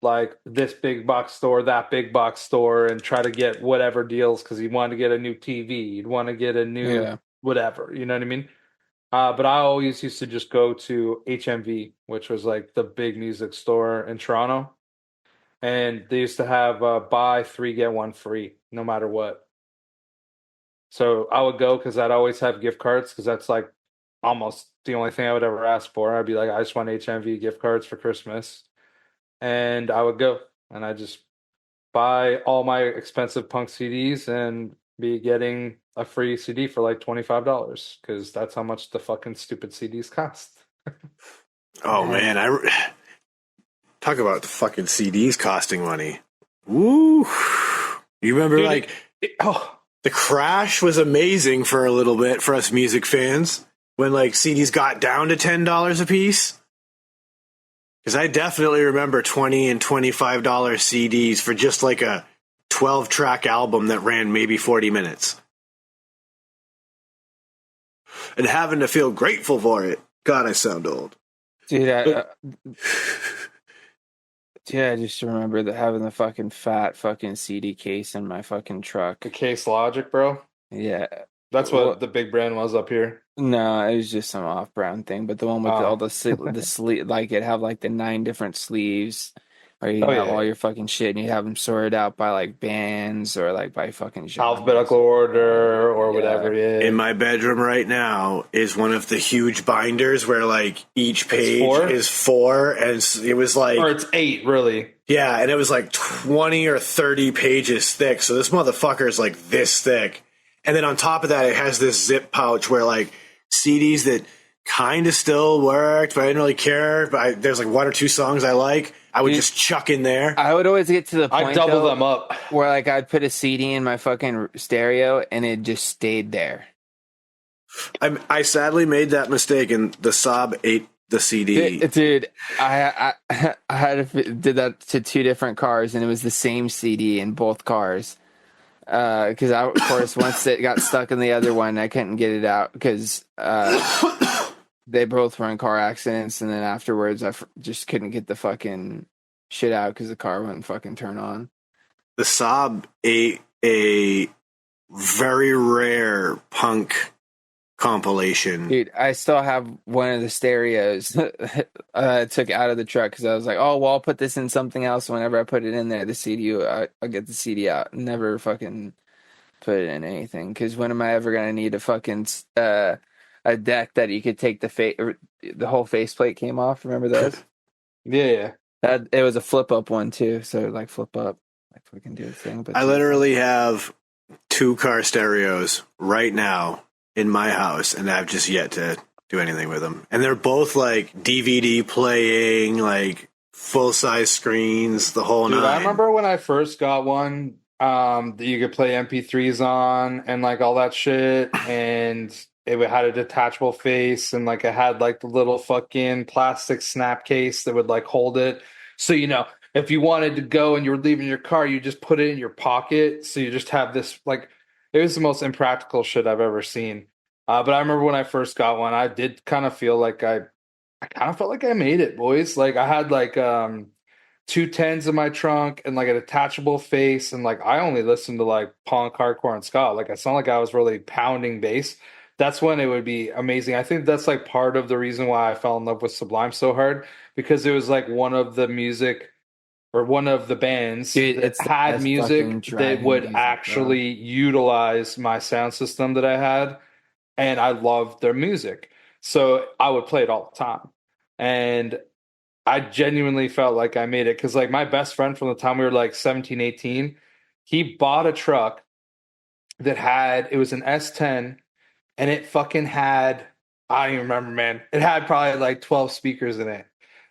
like this big box store, that big box store, and try to get whatever deals because he wanted to get a new TV. He'd want to get a new whatever. You know what I mean? But I always used to just go to HMV, which was like the big music store in Toronto. And they used to have buy 3 get 1 free, no matter what. So I would go because I'd always have gift cards because that's like almost the only thing I would ever ask for. I'd be like, I just want HMV gift cards for Christmas. And I would go and I just buy all my expensive punk CDs and be getting a free CD for like $25 because that's how much the fucking stupid CDs cost. Oh man, talk about the fucking CDs costing money. Woo! You remember, dude, the crash was amazing for a little bit for us music fans when like CDs got down to $10 a piece. Because I definitely remember $20 and $25 CDs for just like a 12-track album that ran maybe 40 minutes. And having to feel grateful for it. God, I sound old. Dude, I just remember having the fucking fat fucking CD case in my fucking truck. The Case Logic, bro? Yeah. That's what the big brand was up here. No, it was just some off-brand thing. But the one with all the sleeve, like it have like the 9 different sleeves, where you have all your fucking shit, and you have them sorted out by like bands or like by fucking genres. Alphabetical order or whatever. Yeah. In my bedroom right now is one of the huge binders where like each page is 4, and it was like, or it's 8, really. Yeah, and it was like 20 or 30 pages thick. So this motherfucker is like this thick. And then on top of that, it has this zip pouch where like CDs that kind of still worked, but I didn't really care. But there's like 1 or 2 songs I like. I would just chuck in there. I would always get to the point I'd double them up where like I'd put a CD in my fucking stereo and it just stayed there. I sadly made that mistake, and the Saab ate the CD. Dude, I did that to 2 different cars, and it was the same CD in both cars. Because of course, once it got stuck in the other one, I couldn't get it out because they both were in car accidents, and then afterwards, I just couldn't get the fucking shit out because the car wouldn't fucking turn on. The Saab ate a very rare punk compilation. Dude, I still have one of the stereos I took out of the truck because I was like, oh, well, I'll put this in something else. Whenever I put it in there, the CD, I'll get the CD out. Never fucking put it in anything because when am I ever going to need a fucking a deck that you could take the whole faceplate came off? Remember those? Yeah. It was a flip up one too, so like flip up, like fucking do a thing. But I literally have 2 car stereos right now in my house, and I've just yet to do anything with them. And they're both like DVD playing, like full-size screens, the whole nine. I remember when I first got one that you could play MP3s on and like all that shit, and it had a detachable face, and like it had like the little fucking plastic snap case that would like hold it. So, if you wanted to go and you were leaving your car, you just put it in your pocket. So you just have this, like, it was the most impractical shit I've ever seen. But I remember when I first got one, I did kind of feel like I kind of felt like I made it, boys. Like I had like 210s in my trunk and like a detachable face, and like I only listened to like punk, hardcore, and ska. Like I sound like I was really pounding bass. That's when it would be amazing. I think that's like part of the reason why I fell in love with Sublime so hard, because it was like one of the bands Dude, that it's the had best music fucking that driving would music, actually utilize my sound system that I had, and I loved their music. So I would play it all the time. And I genuinely felt like I made it, because like my best friend from the time we were like 17, 18, he bought a truck it was an S10, and it fucking had, I don't even remember, man. It had probably like 12 speakers in it.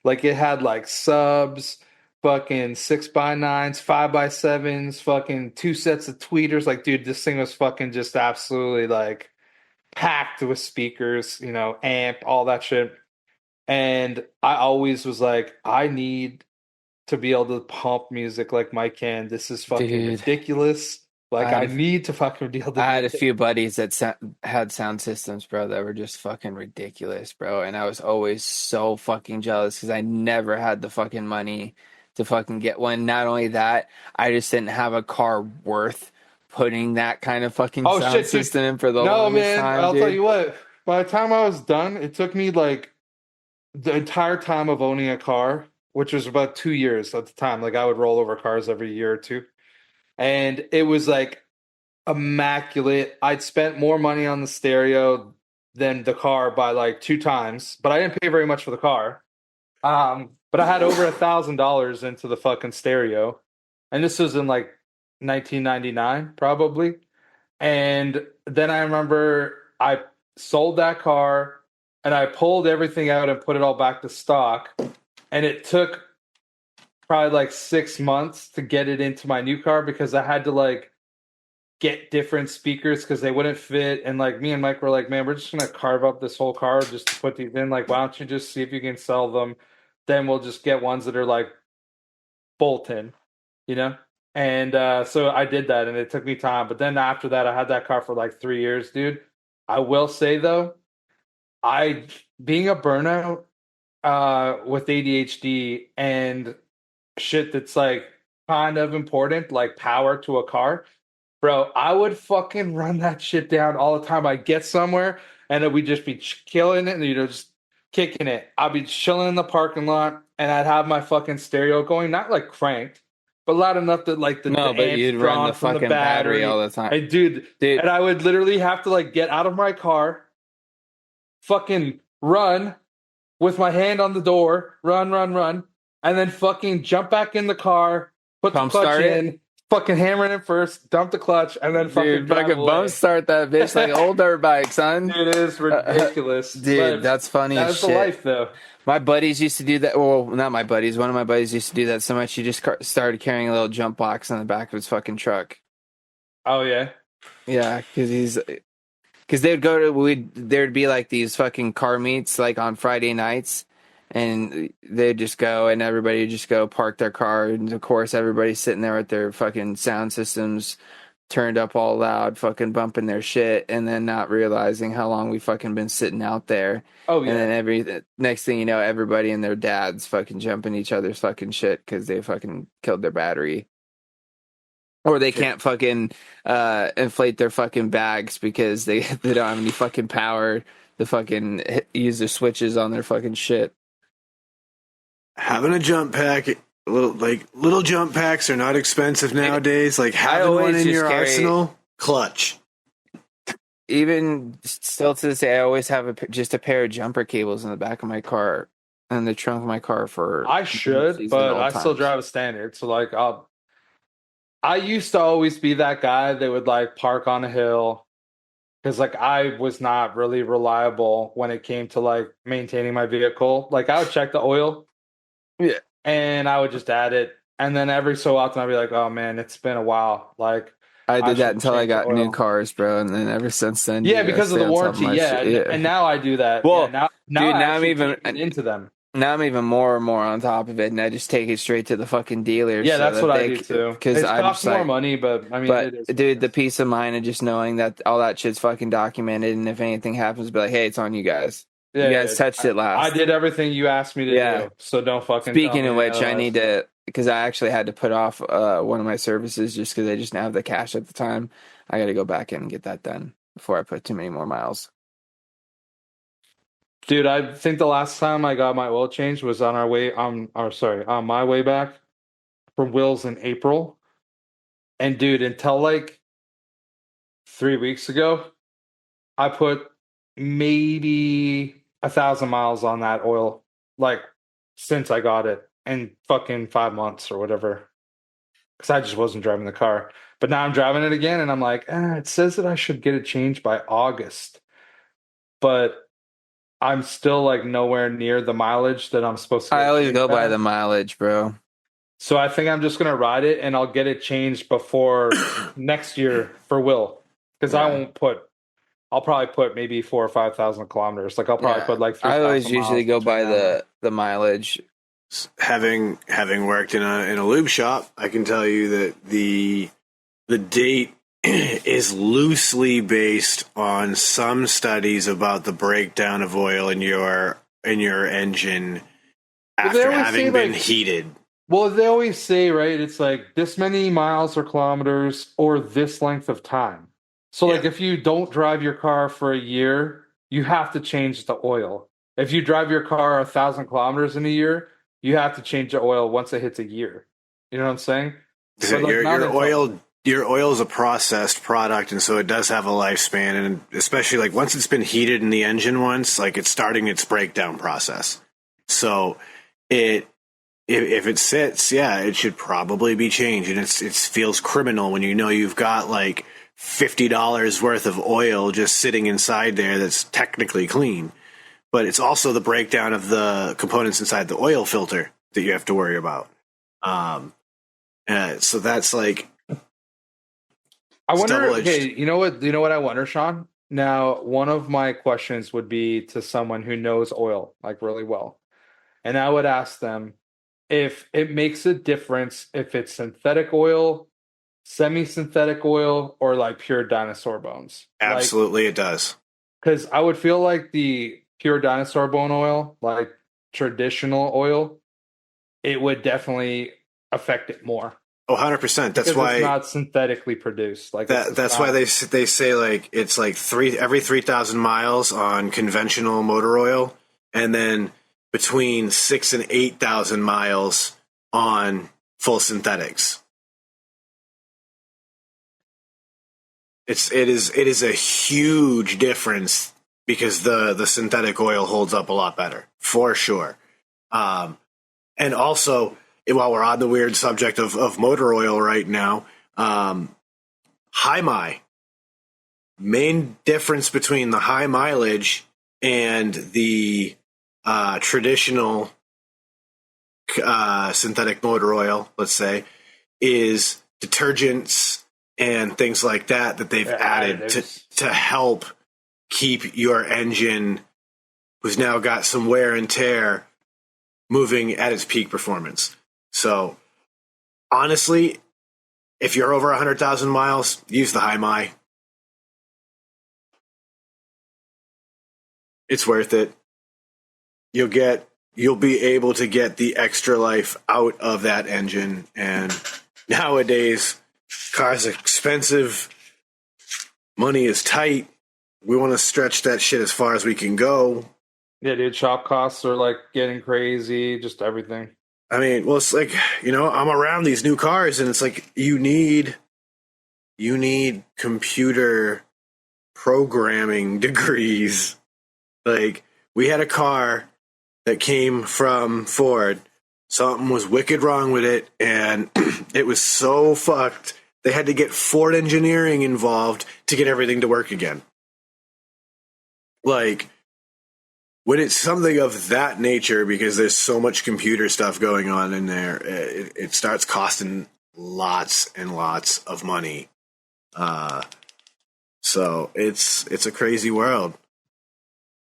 Like it had like subs, fucking 6x9s, 5x7s, fucking 2 sets of tweeters. Like, dude, this thing was fucking just absolutely like packed with speakers, amp, all that shit. And I always was like, I need to be able to pump music like Mike can. This is fucking Dude. ridiculous. Like, I need to fucking be able to. I had a few buddies that had sound systems, bro, that were just fucking ridiculous, bro. And I was always so fucking jealous because I never had the fucking money to fucking get one. Not only that, I just didn't have a car worth putting that kind of fucking sound system in for the longest time, I'll dude. tell you what. By the time I was done, it took me like the entire time of owning a car, which was about 2 years at the time. Like I would roll over cars every year or two. And it was like immaculate. I'd spent more money on the stereo than the car by like 2 times, but I didn't pay very much for the car. But I had over $1,000 into the fucking stereo. And this was in like 1999, probably. And then I remember I sold that car and I pulled everything out and put it all back to stock. And it took probably like 6 months to get it into my new car, because I had to like get different speakers because they wouldn't fit. And like me and Mike were like, man, we're just gonna carve up this whole car just to put these in. Like, why don't you just see if you can sell them? Then we'll just get ones that are like bolt-in, And so I did that, and it took me time. But then after that, I had that car for like 3 years, dude. I will say though, being a burnout with ADHD and shit that's like kind of important, like power to a car, bro, I would fucking run that shit down all the time. I'd get somewhere and we'd just be killing it and just kicking it. I'd be chilling in the parking lot and I'd have my fucking stereo going, not like cranked, but loud enough that like the but amps you'd drawn run the from fucking the battery all the time. And dude, and I would literally have to like get out of my car, fucking run with my hand on the door, run, and then fucking jump back in the car, put the clutch in, fucking hammer it in first, dump the clutch, and then fucking bump start that bitch like old dirt bike, son. It is ridiculous. Dude, that's funny as shit. That's the life, though. My buddies used to do that. Well, not my buddies. One of my buddies used to do that so much he just started carrying a little jump box on the back of his fucking truck. Oh, yeah? Yeah, because they'd go to, there'd be like these fucking car meets like on Friday nights, and they'd just go and everybody would just go park their car, and of course everybody's sitting there with their fucking sound systems turned up all loud, fucking bumping their shit, and then not realizing how long we fucking been sitting out there. Oh yeah. And then next thing you know, everybody and their dads fucking jumping each other's fucking shit because they fucking killed their battery. Or they can't fucking inflate their fucking bags because they don't have any fucking power to fucking use their switches on their fucking shit. Having a jump pack, little jump packs are not expensive nowadays. Like having one in your arsenal, clutch. Even still to this day, I always have just a pair of jumper cables in the back of my car, in the trunk of my car for. I should, but I still drive a standard. So like, I used to always be that guy that would like park on a hill, because like I was not really reliable when it came to like maintaining my vehicle. Like I would check the oil, and I would just add it, and then every so often I'd be like, oh man, it's been a while. Like I did that until I change the got oil. new cars, bro, and then ever since then, Yeah, dude, I because of stay the on top of warranty. my Yeah, shit. And now I do that. Well, yeah, now dude, I now I'm actually even can't get into them. Now I'm even more and more on top of it, and I just take it straight to the fucking dealer. Yeah, so that's that what I they do too. Because It I'm costs just more like, money, but I mean, but it is. dude, the peace of mind of just knowing that all that shit's fucking documented, and if anything happens, be like, hey, it's on you guys. You guys touched it last. I did everything you asked me to do, so don't fucking. Speaking tell of me which, I need to, because I actually had to put off one of my services just because I just didn't have the cash at the time. I got to go back in and get that done before I put too many more miles. Dude, I think the last time I got my oil changed was on my way back from Will's in April. And dude, until like 3 weeks ago, I put maybe 1,000 miles on that oil, like since I got it in fucking 5 months or whatever. Because I just wasn't driving the car. But now I'm driving it again, and I'm like, it says that I should get it changed by August. But I'm still like nowhere near the mileage that I'm supposed to. I always go by the mileage, bro. So I think I'm just gonna ride it, and I'll get it changed before next year for Will, because I won't put. I'll probably put maybe 4,000 or 5,000 kilometers. Like I'll probably put like. 3,000 I always usually go by miles. the mileage. Having worked in a lube shop, I can tell you that the date is loosely based on some studies about the breakdown of oil in your engine after having been heated. Well, they always say, right, it's like this many miles or kilometers or this length of time. So like if you don't drive your car for a year, you have to change the oil. If you drive your car 1,000 kilometers in a year, you have to change the oil once it hits a year. You know what I'm saying? So like your oil is a processed product, and so it does have a lifespan, and especially like once it's been heated in the engine once, like it's starting its breakdown process. So if it sits, it should probably be changed, and it feels criminal when you know you've got like $50 worth of oil just sitting inside there that's technically clean. But it's also the breakdown of the components inside the oil filter that you have to worry about. So that's like, I wonder. Okay, you know what? You know what I wonder, Sean? Now, one of my questions would be to someone who knows oil like really well, and I would ask them if it makes a difference if it's synthetic oil, semi-synthetic oil, or like pure dinosaur bones. Absolutely, it does. Because I would feel like the pure dinosaur bone oil, like traditional oil, it would definitely affect it more. 100%. That's why it's not synthetically produced. Like that's why they say like it's like every 3,000 miles on conventional motor oil, and then between 6,000 and 8,000 miles on full synthetics. It is a huge difference because the synthetic oil holds up a lot better for sure. And also, while we're on the weird subject of motor oil right now, high mi. Main difference between the high mileage and the traditional synthetic motor oil, let's say, is detergents and things like that they've added to help keep your engine, who's now got some wear and tear, moving at its peak performance. So, honestly, if you're over 100,000 miles, use the high mi. It's worth it. You'll be able to get the extra life out of that engine. And nowadays, cars are expensive. Money is tight. We want to stretch that shit as far as we can go. Yeah, dude, shop costs are like getting crazy, just everything. I mean, well, it's like, I'm around these new cars, and it's like you need computer programming degrees. Like, we had a car that came from Ford. Something was wicked wrong with it, and it was so fucked. They had to get Ford engineering involved to get everything to work again. Like, when it's something of that nature, because there's so much computer stuff going on in there, it starts costing lots and lots of money So it's a crazy world.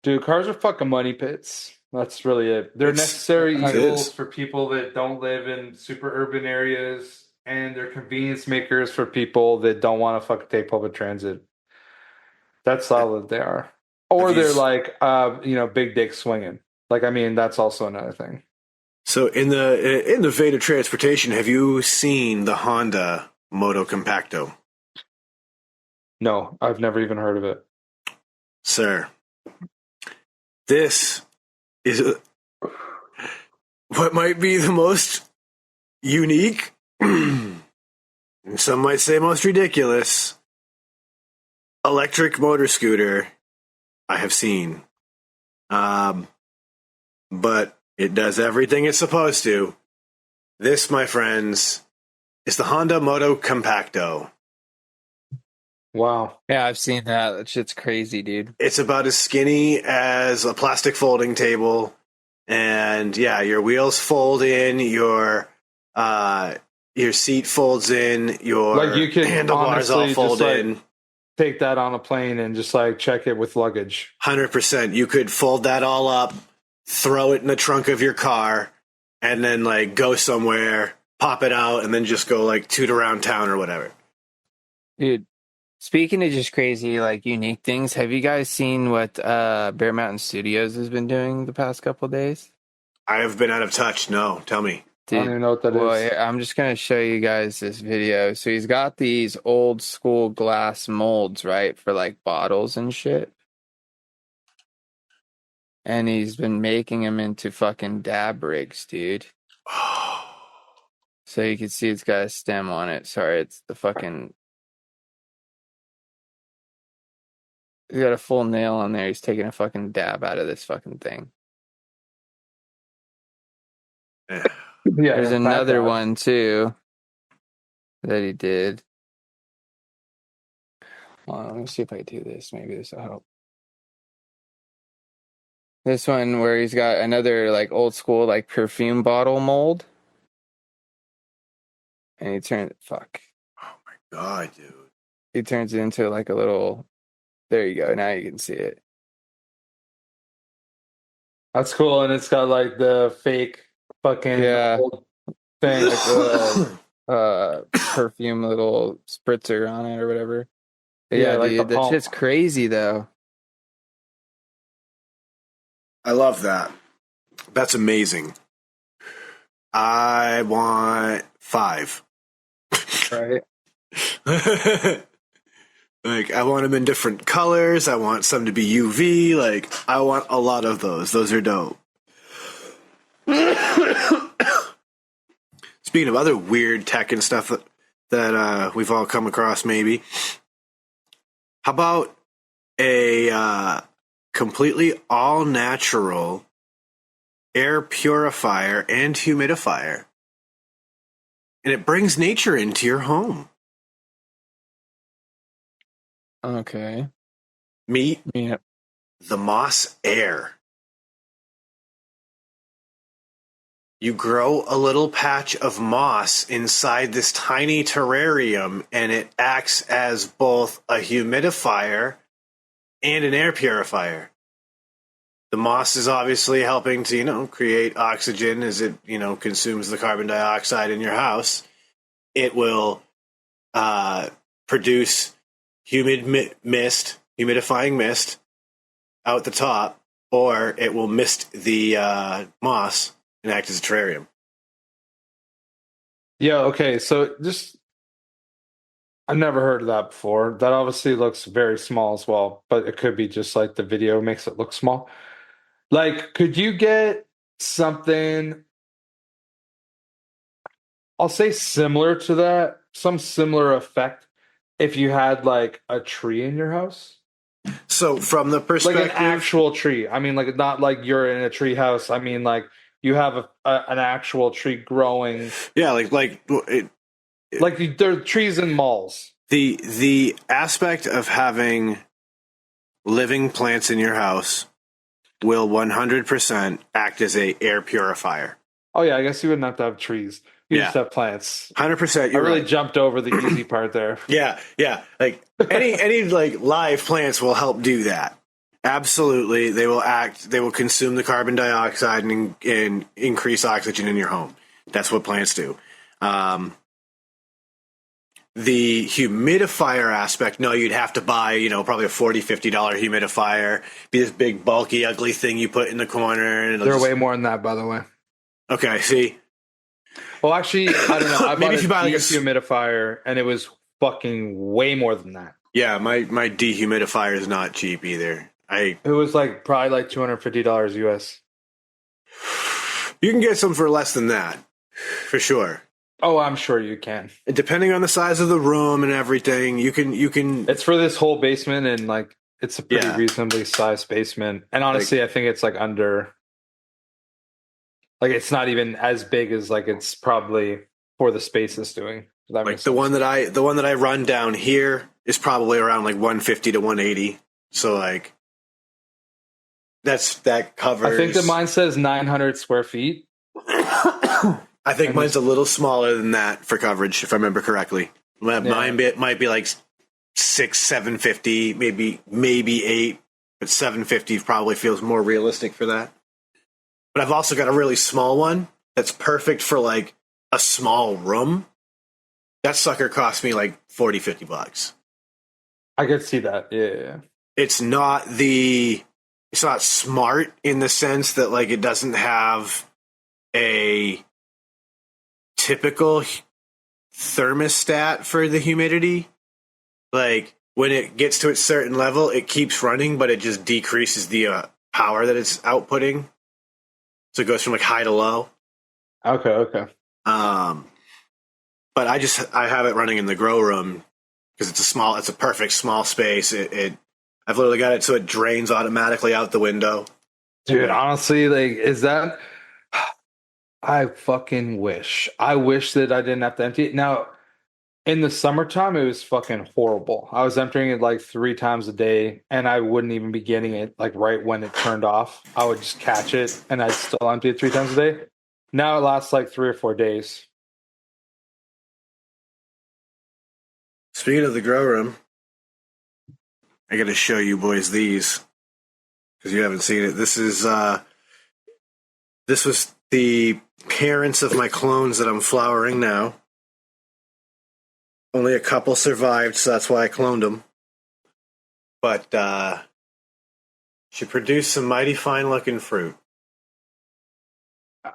Dude, cars are fucking money pits. That's really it. They're necessary evils for people that don't live in super urban areas, and they're convenience makers for people that don't want to fucking take public transit. That's solid they are. Or they're like, big dick swinging. Like, I mean, that's also another thing. So in the vein of transportation, have you seen the Honda Moto Compacto? No, I've never even heard of it. Sir, this is what might be the most unique, some might say most ridiculous, electric motor scooter I have seen. But it does everything it's supposed to. This, my friends, is the Honda Moto Compacto. Wow. Yeah, I've seen that. That shit's crazy, dude. It's about as skinny as a plastic folding table. And yeah, your wheels fold in, your seat folds in, your like you could handlebars all fold in. Take that on a plane and just like check it with luggage. 100%. You could fold that all up, throw it in the trunk of your car, and then like go somewhere, pop it out, and then just go like toot around town or whatever. Dude, speaking of just crazy, like unique things, have you guys seen what Bear Mountain Studios has been doing the past couple of days? I have been out of touch. No, tell me. Dude, I don't even know what that is. I'm just going to show you guys this video. So he's got these old school glass molds, right, for like bottles and shit. And he's been making them into fucking dab rigs, dude. So you can see it's got a stem on it. Sorry, it's the fucking... He's got a full nail on there. He's taking a fucking dab out of this fucking thing. Yeah. There's another one, too, that he did. Let me see if I do this. Maybe this will help. This one where he's got another, like, old school, like, perfume bottle mold. And he turns... Fuck. Oh, my God, dude. He turns it into, like, a little... There you go. Now you can see it. That's cool. And it's got, like, the fake fucking old thing. Like, perfume little spritzer on it or whatever. Yeah, Dude, like that shit's crazy, though. I love that. That's amazing. I want 5. Right. Like, I want them in different colors. I want some to be UV. Like, I want a lot of those. Those are dope. Speaking of other weird tech and stuff that we've all come across, maybe. How about a completely all-natural air purifier and humidifier? And it brings nature into your home. Okay. Meet Yep. the Moss Air. You grow a little patch of moss inside this tiny terrarium, and it acts as both a humidifier and an air purifier. The moss is obviously helping to, create oxygen as it, consumes the carbon dioxide in your house. It will produce humidifying mist out the top, or it will mist the moss and act as a terrarium. Yeah, okay. So I've never heard of that before. That obviously looks very small as well, but it could be just like the video makes it look small. Like, could you get something, I'll say similar to that, some similar effect if you had like a tree in your house? So from the perspective... Like an actual tree. I mean, like not like you're in a tree house. I mean, like you have an actual tree growing. Yeah, there are trees in malls. The aspect of having living plants in your house will 100% act as a air purifier. Oh yeah, I guess you wouldn't have to have trees. You Yeah. just have plants. 100%. I You're really right. jumped over the easy part there. Yeah. Like any like live plants will help do that. Absolutely. They will consume the carbon dioxide and increase oxygen in your home. That's what plants do. The humidifier aspect, no, you'd have to buy, probably a $40, $50 humidifier. Be this big, bulky, ugly thing you put in the corner. And They're way more than that, by the way. Okay, see? Well, actually, I don't know. I Maybe bought if you buy like a dehumidifier, and it was fucking way more than that. Yeah, my dehumidifier is not cheap either. It was probably like $250 US. You can get some for less than that, for sure. Oh, I'm sure you can. And depending on the size of the room and everything, you can. It's for this whole basement, and it's a pretty Yeah. reasonably sized basement. And honestly, I think it's under. It's not even as big as it's probably for the space it's doing. Does that make the sense? one that I run down here is probably around 150 to 180. So that covers. I think that mine says 900 square feet. I think mine's a little smaller than that for coverage, if I remember correctly. Mine might be 6, 750, maybe 8, but 750 probably feels more realistic for that. But I've also got a really small one that's perfect for a small room. That sucker cost me $40, $50. I could see that. Yeah. It's not smart in the sense that it doesn't have a typical thermostat for the humidity. When it gets to a certain level, it keeps running, but it just decreases the power that it's outputting. So it goes from high to low. Okay. But I have it running in the grow room because it's a perfect small space. I've literally got it so it drains automatically out the window. Dude, honestly, is that... I fucking wish. I wish that I didn't have to empty it. Now, in the summertime, it was fucking horrible. I was emptying it 3 times a day, and I wouldn't even be getting it right when it turned off. I would just catch it, and I'd still empty it 3 times a day. Now it lasts 3 or 4 days. Speaking of the grow room, I got to show you boys these because you haven't seen it. This was the parents of my clones that I'm flowering now. Only a couple survived, so that's why I cloned them. But she produced some mighty fine-looking fruit.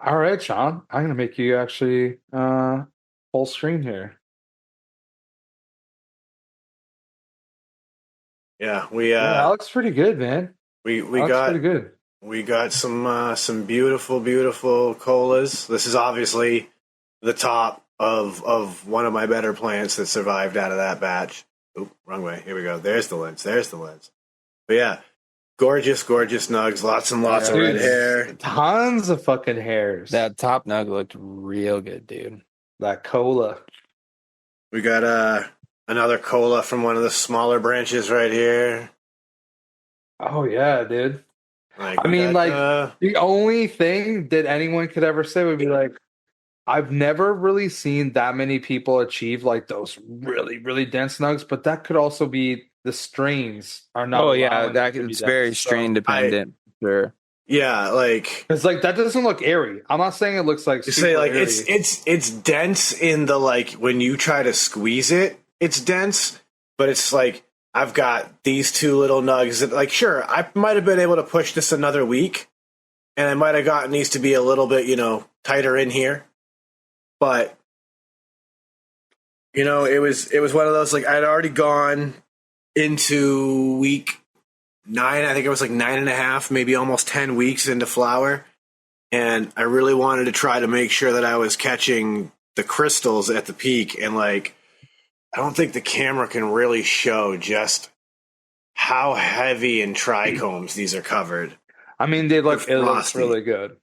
All right, Sean. I'm going to make you actually full screen here. Yeah, that looks pretty good, man. We That got looks pretty good. We got some beautiful, beautiful colas. This is obviously the top of one of my better plants that survived out of that batch. Oop, wrong way. Here we go. There's the lens. But yeah, gorgeous, gorgeous nugs. Lots and lots of red hair. Tons of fucking hairs. That top nug looked real good, dude. That cola. We got another cola from one of the smaller branches right here. Oh, yeah, dude. The The only thing that anyone could ever say would be I've never really seen that many people achieve those really, really dense nugs, but that could also be the strains are not. Oh yeah, allowing it to be it's dense. very strain dependent. Sure. yeah, It's that doesn't look airy. I'm not saying it looks you say super airy. it's dense in the when you try to squeeze it, it's dense, but it's I've got these 2 little nugs that sure, I might have been able to push this another week, and I might have gotten these to be a little bit tighter in here, but it was one of those I'd already gone into week 9. I think it was 9.5, maybe almost 10 weeks into flower, and I really wanted to try to make sure that I was catching the crystals at the peak, and I don't think the camera can really show just how heavy in trichomes these are covered. I mean, it looks really good.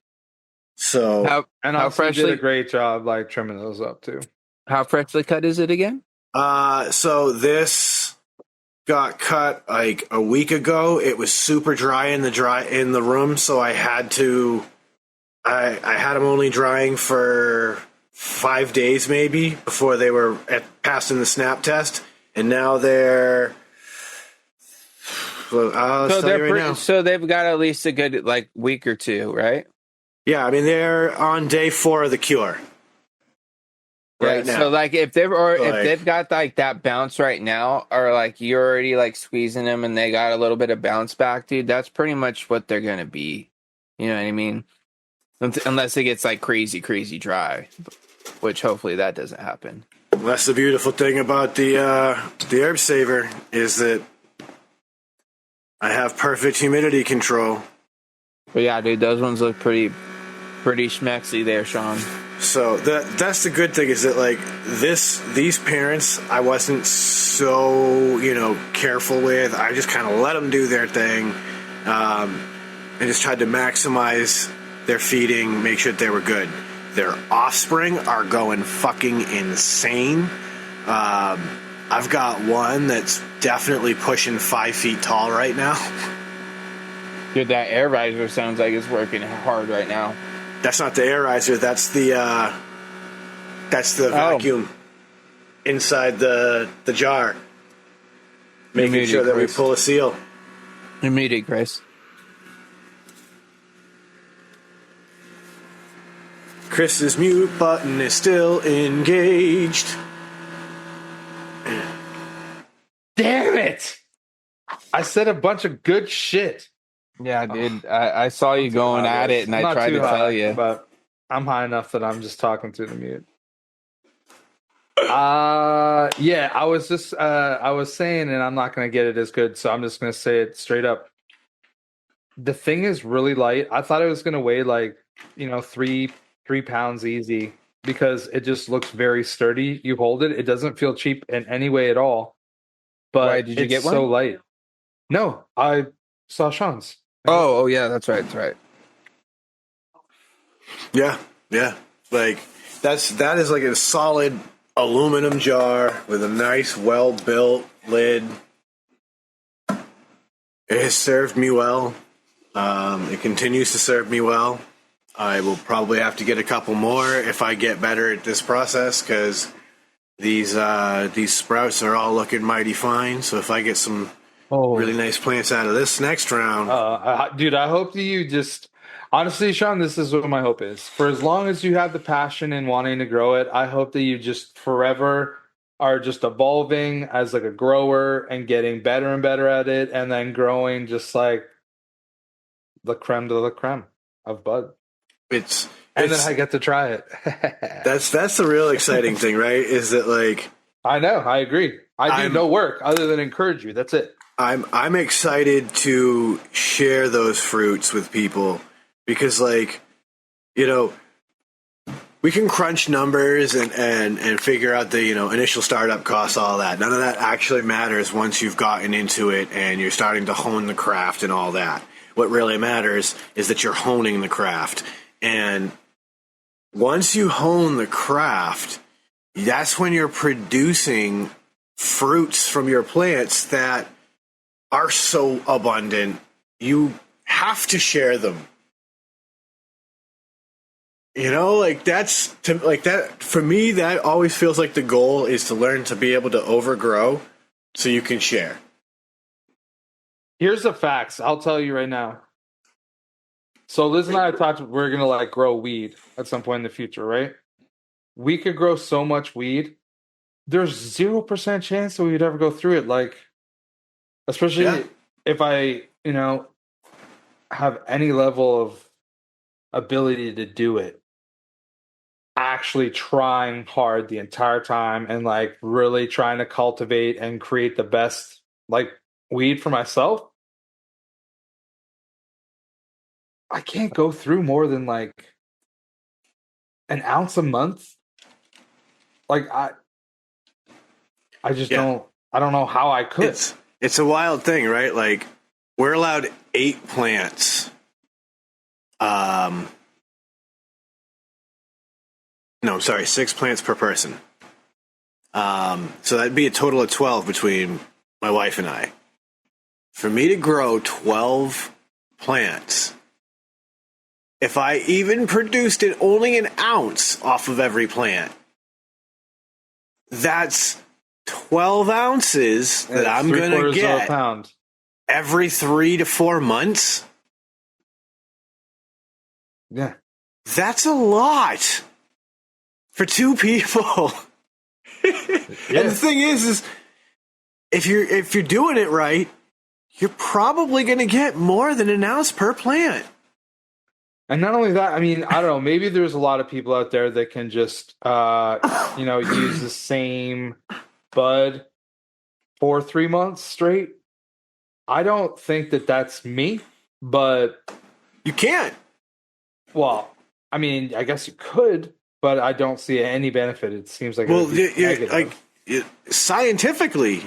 So How freshly did a great job trimming those up too. How freshly cut is it again? So this got cut a week ago. It was super dry in the room, so I had them only drying for 5 days maybe before they were passing the snap test, and now they're. So they've got at least a good week or two, right? Yeah, I mean they're on day 4 of the cure. Right now. So if they've got that bounce right now, or you're already squeezing them and they got a little bit of bounce back, dude, that's pretty much what they're gonna be. You know what I mean? Unless it gets crazy, crazy dry, which hopefully that doesn't happen. That's the beautiful thing about the herb saver is that I have perfect humidity control. But yeah, dude, those ones look pretty schmexy there, Sean. So that's the good thing is that these parents I wasn't so careful with. I just kind of let them do their thing, and just tried to maximize their feeding, make sure that they were good. Their offspring are going fucking insane. I've got one that's definitely pushing 5 feet tall right now. Dude, that air riser sounds like it's working hard right now. That's not the air riser. That's the vacuum inside the jar, making sure that we pull a seal. You're muted, Chris. Chris's mute button is still engaged. Damn it! I said a bunch of good shit. Yeah, dude. I saw you going at it, and I tried to tell you. But I'm high enough that I'm just talking through the mute. Yeah, I was saying, and I'm not going to get it as good, so I'm just going to say it straight up. The thing is really light. I thought it was going to weigh 3 pounds easy because it just looks very sturdy. You hold it. It doesn't feel cheap in any way at all. But why, did you get one? So light. No, I saw Sean's. Oh, yeah, that's right. Yeah. That is a solid aluminum jar with a nice, well-built lid. It has served me well. It continues to serve me well. I will probably have to get a couple more if I get better at this process because these sprouts are all looking mighty fine. So if I get some really nice plants out of this next round. Dude, I hope that you just... Honestly, Sean, this is what my hope is. For as long as you have the passion in wanting to grow it, I hope that you just forever are just evolving as a grower and getting better and better at it and then growing just the creme de la creme of bud. And then I get to try it. That's the real exciting thing, right? Is that I know, I agree. I do no work other than encourage you. That's it. I'm excited to share those fruits with people because we can crunch numbers and figure out the initial startup costs, all that. None of that actually matters once you've gotten into it and you're starting to hone the craft and all that. What really matters is that you're honing the craft. And once you hone the craft, that's when you're producing fruits from your plants that are so abundant, you have to share them. That's that for me. That always feels like the goal is to learn to be able to overgrow, so you can share. Here's the facts. I'll tell you right now. So Liz and I thought we're gonna grow weed at some point in the future, right? We could grow so much weed. There's 0% chance that we'd ever go through it. Especially if I, have any level of ability to do it. Actually trying hard the entire time and really trying to cultivate and create the best weed for myself. I can't go through more than an ounce a month. I just don't. I don't know how I could. It's a wild thing, right? We're allowed 8 plants. No, sorry, 6 plants per person. So that'd be a total of 12 between my wife and I. For me to grow 12 plants if I even produced it only an ounce off of every plant, that's 12 ounces that I'm going to get every 3 to 4 months. Yeah. That's a lot for 2 people. And the thing is if you're doing it right, you're probably going to get more than an ounce per plant. And not only that, I mean, I don't know, maybe there's a lot of people out there that can just, use the same bud for 3 months straight. I don't think that that's me, but... You can't. Well, I mean, I guess you could, but I don't see any benefit. It seems like... Well, scientifically,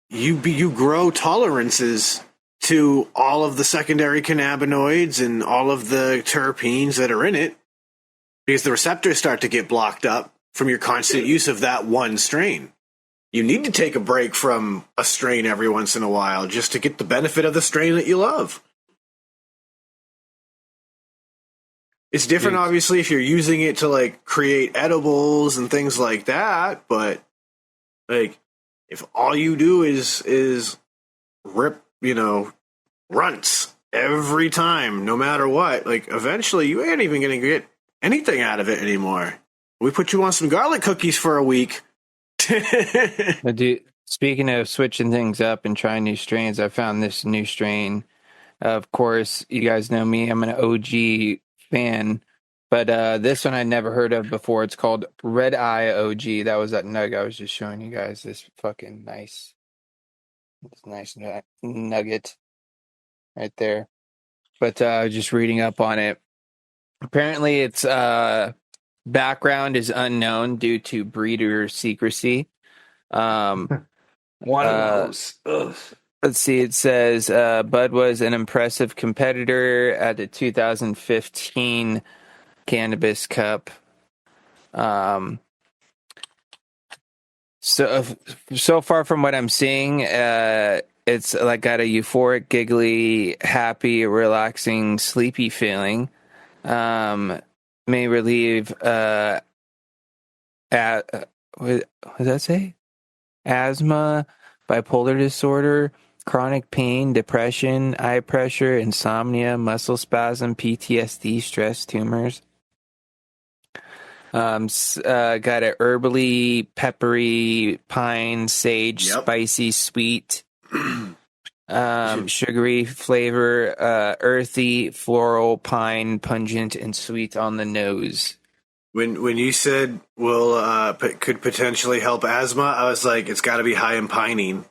you grow tolerances to all of the secondary cannabinoids and all of the terpenes that are in it, because the receptors start to get blocked up from your constant use of that one strain. You need to take a break from a strain every once in a while just to get the benefit of the strain that you love. It's different, obviously, if you're using it to like create edibles and things like that, but like if all you do is rip, runts every time, no matter what, like eventually you ain't even going to get anything out of it anymore. We put you on some garlic cookies for a week. Dude, speaking of switching things up and trying new strains, I found this new strain. Of course, you guys know me. I'm an OG fan. But this one I never heard of before. It's called Red Eye OG. That was that nug I was just showing you guys. This fucking nice nugget right there. But just reading up on it. Apparently, its background is unknown due to breeder secrecy. One of those. Ugh. Let's see. It says Bud was an impressive competitor at the 2015 Cannabis Cup. So far from what I'm seeing, it's like got a euphoric, giggly, happy, relaxing, sleepy feeling. May relieve what does that say? Asthma, bipolar disorder, chronic pain, depression, eye pressure, insomnia, muscle spasm, PTSD, stress, tumors. Got a herbally, peppery, pine, sage, spicy, sweet, sugary flavor, earthy, floral, pine, pungent, and sweet on the nose. When you said could potentially help asthma, I was like, it's got to be high in pinene.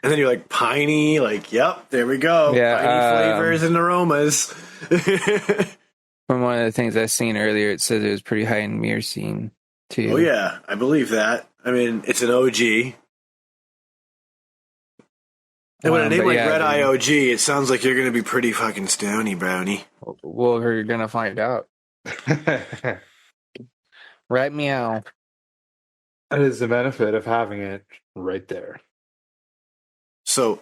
And then you're like, piney, like, yep, there we go. Yeah, piney flavors and aromas. From one of the things I've seen earlier, it says it was pretty high in myrcene, too. Oh, yeah, I believe that. I mean, it's an OG. And with a name like Red Eye OG, it sounds like you're going to be pretty fucking stony, brownie. Well, we're going to find out. Right, meow. That is the benefit of having it right there. So,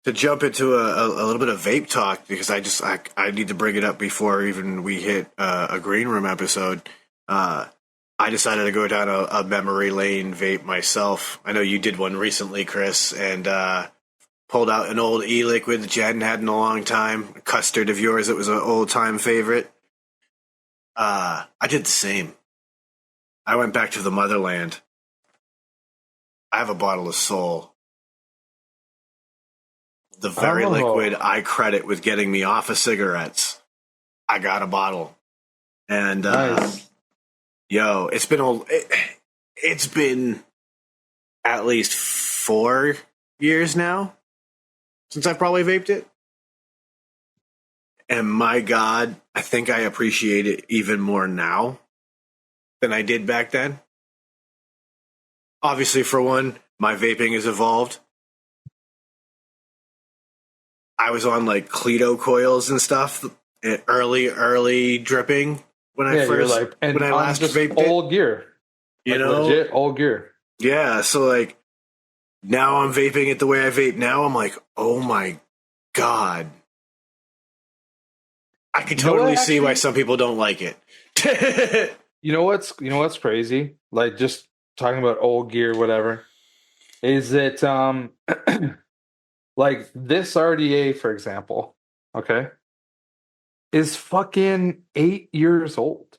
to jump into a little bit of vape talk, because I need to bring it up before even we hit a green room episode. I decided to go down a memory lane vape myself. I know you did one recently, Chris, and pulled out an old e-liquid that you hadn't had in a long time. A custard of yours that was an old-time favorite. I did the same. I went back to the motherland. I have a bottle of Soul. The very liquid I credit with getting me off of cigarettes. I got a bottle. And, nice. It's been at least 4 years now since I've probably vaped it. And my God, I think I appreciate it even more now than I did back then. Obviously, for one, my vaping has evolved. I was on like Cleto coils and stuff, early dripping when I last vaped it. Old gear, legit old gear. Yeah, so like now I'm vaping it the way I vape now. I'm like, oh my God, I can totally see why some people don't like it. You know what's crazy? Like, just talking about old gear, whatever. Is that like this RDA, for example, okay, is fucking 8 years old.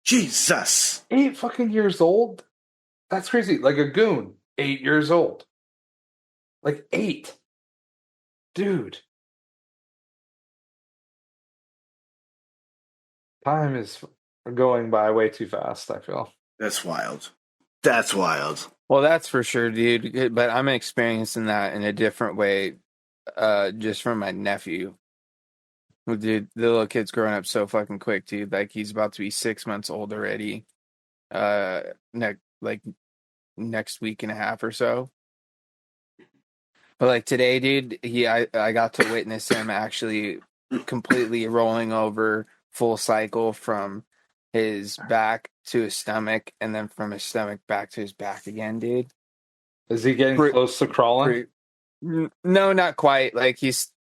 Jesus. 8 fucking years old? That's crazy. Like a goon, 8 years old. Like 8. Dude. Time is going by way too fast, I feel. That's wild. That's wild. Well, that's for sure, dude. But I'm experiencing that in a different way, just from my nephew. Dude, the little kid's growing up so fucking quick, dude. Like, he's about to be 6 months old already. Next week and a half or so. But like today, dude, I got to witness him actually completely rolling over full cycle from his back to his stomach, and then from his stomach back to his back again, dude. Is he getting close to crawling? No, not quite. Like he's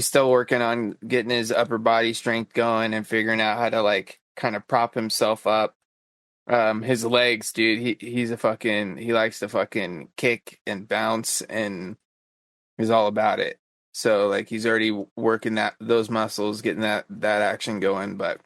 still working on getting his upper body strength going and figuring out how to like kind of prop himself up. His legs, dude, he likes to fucking kick and bounce, and he's all about it. So like he's already working those muscles, getting that action going. But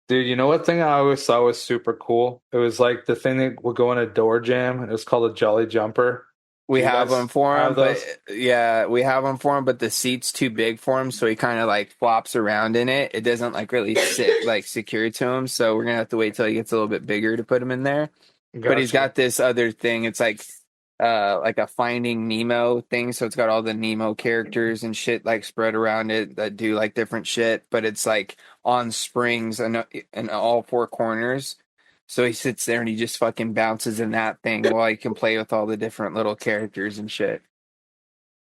dude, you know what thing I always thought was super cool? It was like the thing that would go in a door jam, and it was called a Jolly Jumper. We have them for him, but we have them for him, but the seat's too big for him, so he kind of like flops around in it. It doesn't like really sit like secure to him, so we're gonna have to wait till he gets a little bit bigger to put him in there. Gotcha. But he's got this other thing. It's like a Finding Nemo thing, so it's got all the Nemo characters and shit like spread around it that do like different shit, but it's like on springs and in all 4 corners. So he sits there and he just fucking bounces in that thing while he can play with all the different little characters and shit.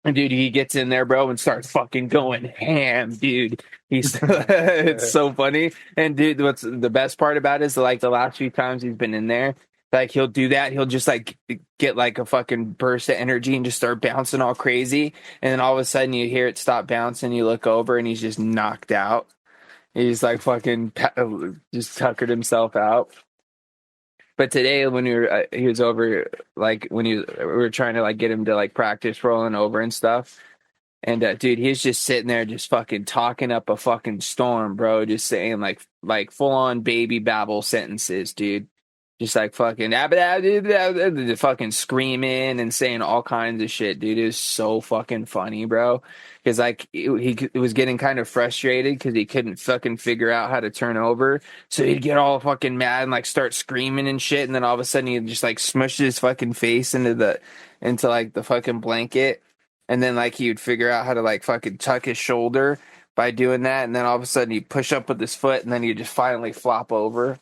And dude, he gets in there, bro, and starts fucking going ham, dude. It's so funny. And dude, what's the best part about it is like the last few times he's been in there, like he'll do that. He'll just like get like a fucking burst of energy and just start bouncing all crazy. And then all of a sudden you hear it stop bouncing. You look over and he's just knocked out. He's like fucking just tuckered himself out. But today, when he was over, like when we were trying to like get him to like practice rolling over and stuff, and dude, he was just sitting there, just fucking talking up a fucking storm, bro. Just saying like full on baby babble sentences, dude. Just like fucking fucking screaming and saying all kinds of shit, dude. It was so fucking funny, bro. Because like he was getting kind of frustrated because he couldn't fucking figure out how to turn over. So he'd get all fucking mad and like start screaming and shit. And then all of a sudden he'd just like smush his fucking face into like the fucking blanket. And then like he would figure out how to like fucking tuck his shoulder by doing that. And then all of a sudden he'd push up with his foot and then he'd just finally flop over.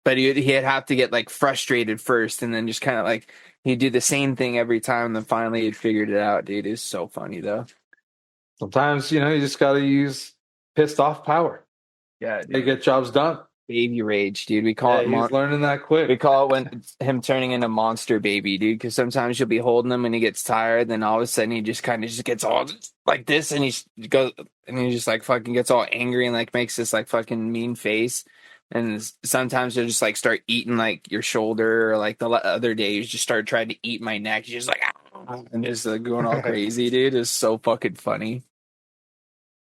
But he'd have to get like frustrated first, and then just kind of like he'd do the same thing every time, and then finally he'd figured it out. Dude, it's so funny though. Sometimes you just got to use pissed off power. Yeah, they get jobs done. Baby rage, dude. We call it. He's learning that quick. We call it when him turning into monster baby, dude. Because sometimes you'll be holding him and he gets tired, then all of a sudden he just kind of just gets all like this, and he just like fucking gets all angry and like makes this like fucking mean face. And sometimes he'll just like start eating like your shoulder, or like the other day he just started trying to eat my neck. He's just like, and just like going all crazy, dude. It's so fucking funny.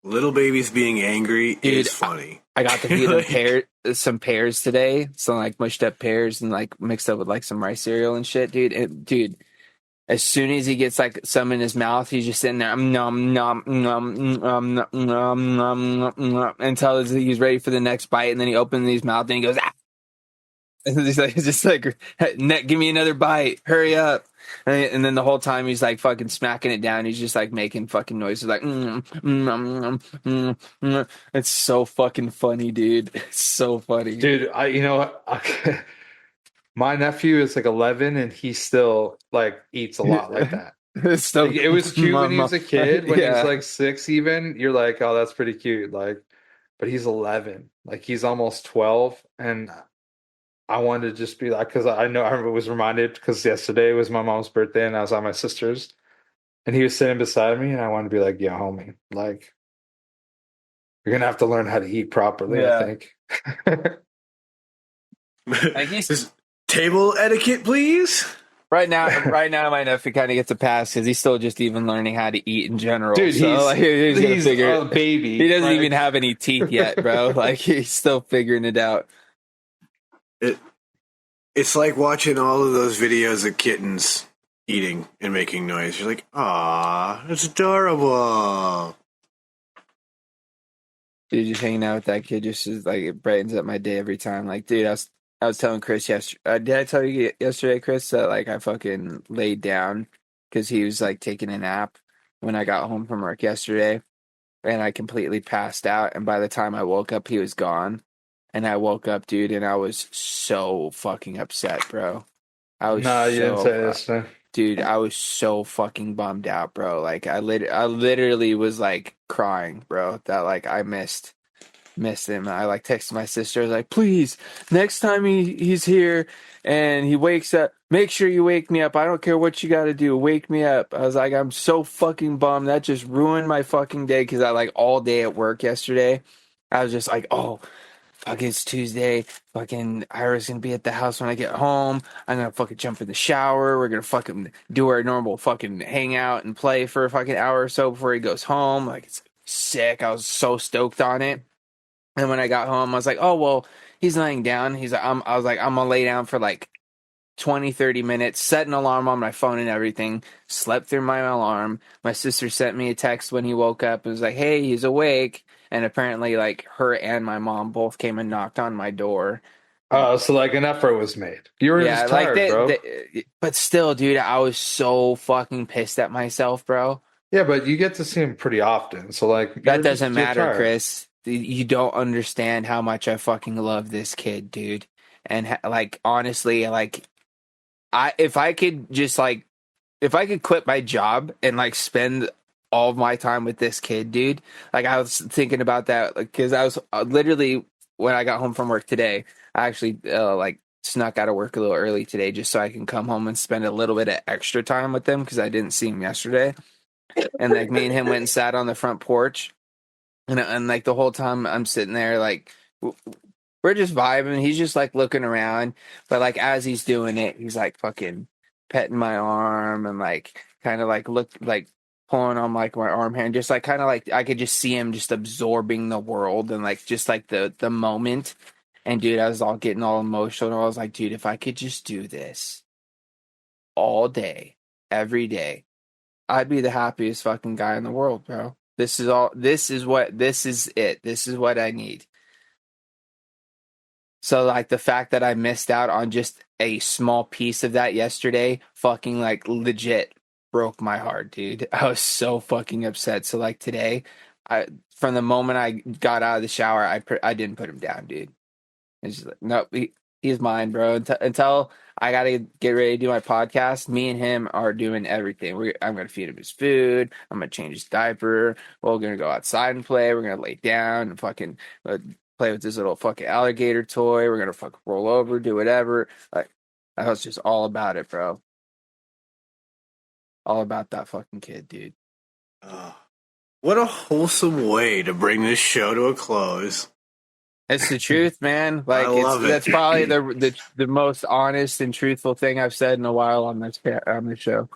Little babies being angry is funny. I got to feed him some pears today, some like mushed up pears and like mixed up with like some rice cereal and shit, dude. Dude, as soon as he gets like some in his mouth, he's just sitting there nom nom nom nom nom nom nom nom until he's ready for the next bite, and then he opens his mouth and he goes, ah! And he's just like, give me another bite, hurry up. And then the whole time he's like fucking smacking it down. He's just like making fucking noises like, It's so fucking funny, dude. It's so funny, dude. My nephew is like 11, and he still like eats a lot like that. Like, it was cute when he was a kid. When he's like 6, even you're like, oh, that's pretty cute. Like, but he's 11. Like he's almost 12, and I wanted to just be like, because I was reminded because yesterday was my mom's birthday and I was at my sister's, and he was sitting beside me, and I wanted to be like, yeah, homie, like, you're gonna have to learn how to eat properly, Yeah. I think. Like Just table etiquette, please. right now, my nephew kind of gets a pass because he's still just even learning how to eat in general. Dude, so like, he's gonna figure a baby. He doesn't like, even have any teeth yet, bro. Like he's still figuring it out. It's like watching all of those videos of kittens eating and making noise. You're like, "Aw, it's adorable." Dude, just hanging out with that kid just is like it brightens up my day every time. Like, dude, I was telling Chris yesterday. Did I tell you yesterday, Chris, that like I fucking laid down because he was like taking a nap when I got home from work yesterday, and I completely passed out. And by the time I woke up, he was gone. And I woke up, dude, and I was so fucking upset, bro. I was no, you didn't say this. dude, I was so fucking bummed out, bro. Like I literally was like crying, bro. That like I missed him. I like texted my sister, I was like, please, next time he's here and he wakes up, make sure you wake me up. I don't care what you got to do, wake me up. I was like, I'm so fucking bummed. That just ruined my fucking day because I like all day at work yesterday. I was just like, oh. Fucking it's Tuesday. Fucking Ira's gonna be at the house when I get home. I'm gonna fucking jump in the shower. We're gonna fucking do our normal fucking hang out and play for a fucking hour or so before he goes home. Like it's sick. I was so stoked on it. And when I got home, I was like, oh well, he's laying down. I was like, I'm gonna lay down for like 20, 30 minutes, set an alarm on my phone and everything, slept through my alarm. My sister sent me a text when he woke up and was like, hey, he's awake. And apparently, like, her and my mom both came and knocked on my door. Oh, so, like, an effort was made. You were just tired, bro. But still, dude, I was so fucking pissed at myself, bro. Yeah, but you get to see him pretty often. So, like... That doesn't matter, Chris. You don't understand how much I fucking love this kid, dude. And, like, honestly, like... if I could quit my job and like spend all of my time with this kid, dude, like I was thinking about that because I was literally when I got home from work today, I actually like snuck out of work a little early today just so I can come home and spend a little bit of extra time with him because I didn't see him yesterday. And like me and him went and sat on the front porch, and like the whole time I'm sitting there like. We're just vibing. He's just like looking around, but like as he's doing it, he's like fucking petting my arm and like kind of like pulling on like my arm hair and just like kind of like I could just see him just absorbing the world and like just like the moment. And dude, I was all getting all emotional. And I was like, dude, if I could just do this all day, every day, I'd be the happiest fucking guy in the world, bro. This is it. This is what I need. So, like, the fact that I missed out on just a small piece of that yesterday fucking, like, legit broke my heart, dude. I was so fucking upset. So, like, today, from the moment I got out of the shower, I didn't put him down, dude. It's just like, nope, he's mine, bro. Until I got to get ready to do my podcast, me and him are doing everything. I'm going to feed him his food. I'm going to change his diaper. We're going to go outside and play. We're going to lay down and fucking... play with this little fucking alligator toy. We're gonna fucking roll over, do whatever. Like, I was just all about it, bro. All about that fucking kid, dude. What a wholesome way to bring this show to a close. It's the truth, man. Like, I love it. That's probably the most honest and truthful thing I've said in a while on this show.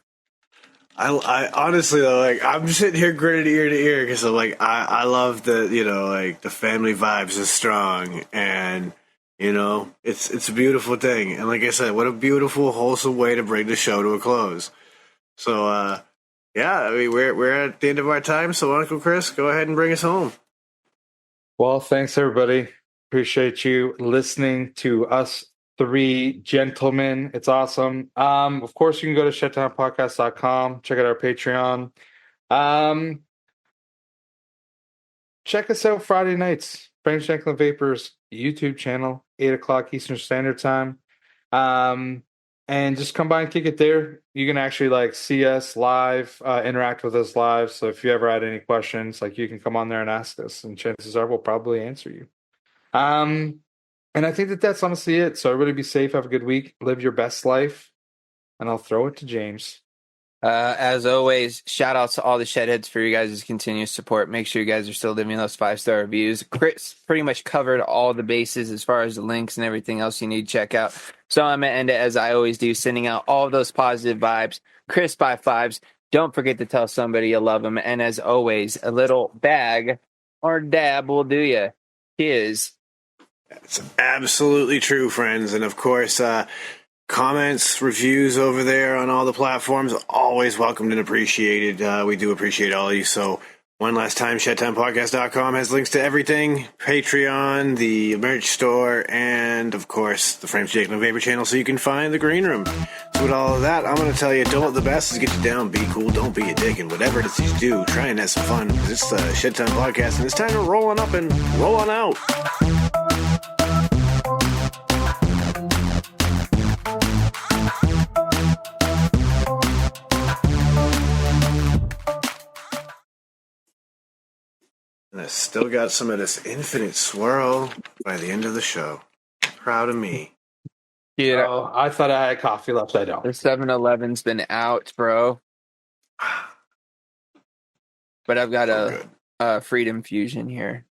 I honestly though, like I'm sitting here grinning ear to ear because I'm like I love the like the family vibes is strong and it's a beautiful thing and like I said, what a beautiful wholesome way to bring the show to a close. So yeah, I mean we're at the end of our time. So Uncle Chris, go ahead and bring us home. Well, thanks everybody. Appreciate you listening to us. 3 gentlemen. It's awesome. Of course, you can go to shedtimepodcast.com. Check out our Patreon. Check us out Friday nights. Frank Shanklin Vapors YouTube channel, 8 o'clock Eastern Standard Time. And just come by and kick it there. You can actually like see us live, interact with us live. So if you ever had any questions, like you can come on there and ask us, and chances are we'll probably answer you. And I think that's honestly it. So everybody be safe, have a good week, live your best life, and I'll throw it to James. As always, shout out to all the Shedheads for you guys' continuous support. Make sure you guys are still leaving those 5-star reviews. Chris pretty much covered all the bases as far as the links and everything else you need to check out. So I'm going to end it as I always do, sending out all of those positive vibes. Chris by fives. Don't forget to tell somebody you love them. And as always, a little bag or dab will do you. Cheers. It's absolutely true, friends. And of course, comments, reviews over there on all the platforms, always welcomed and appreciated. We do appreciate all of you. So one last time, ShedtimePodcast.com has links to everything. Patreon, the merch store, and of course, the Frames Jake and Vapor channel, so you can find the green room. So with all of that, I'm going to tell you, the best is get you down, be cool, don't be a dick, and whatever it is you do, try and have some fun. It's the Shedtime Podcast, and it's time to roll on up and roll on out. And I still got some of this infinite swirl by the end of the show. Proud of me. Yeah. Oh, I thought I had coffee left. I don't. The 7-Eleven's been out, bro. But I've got a Freedom Fusion here.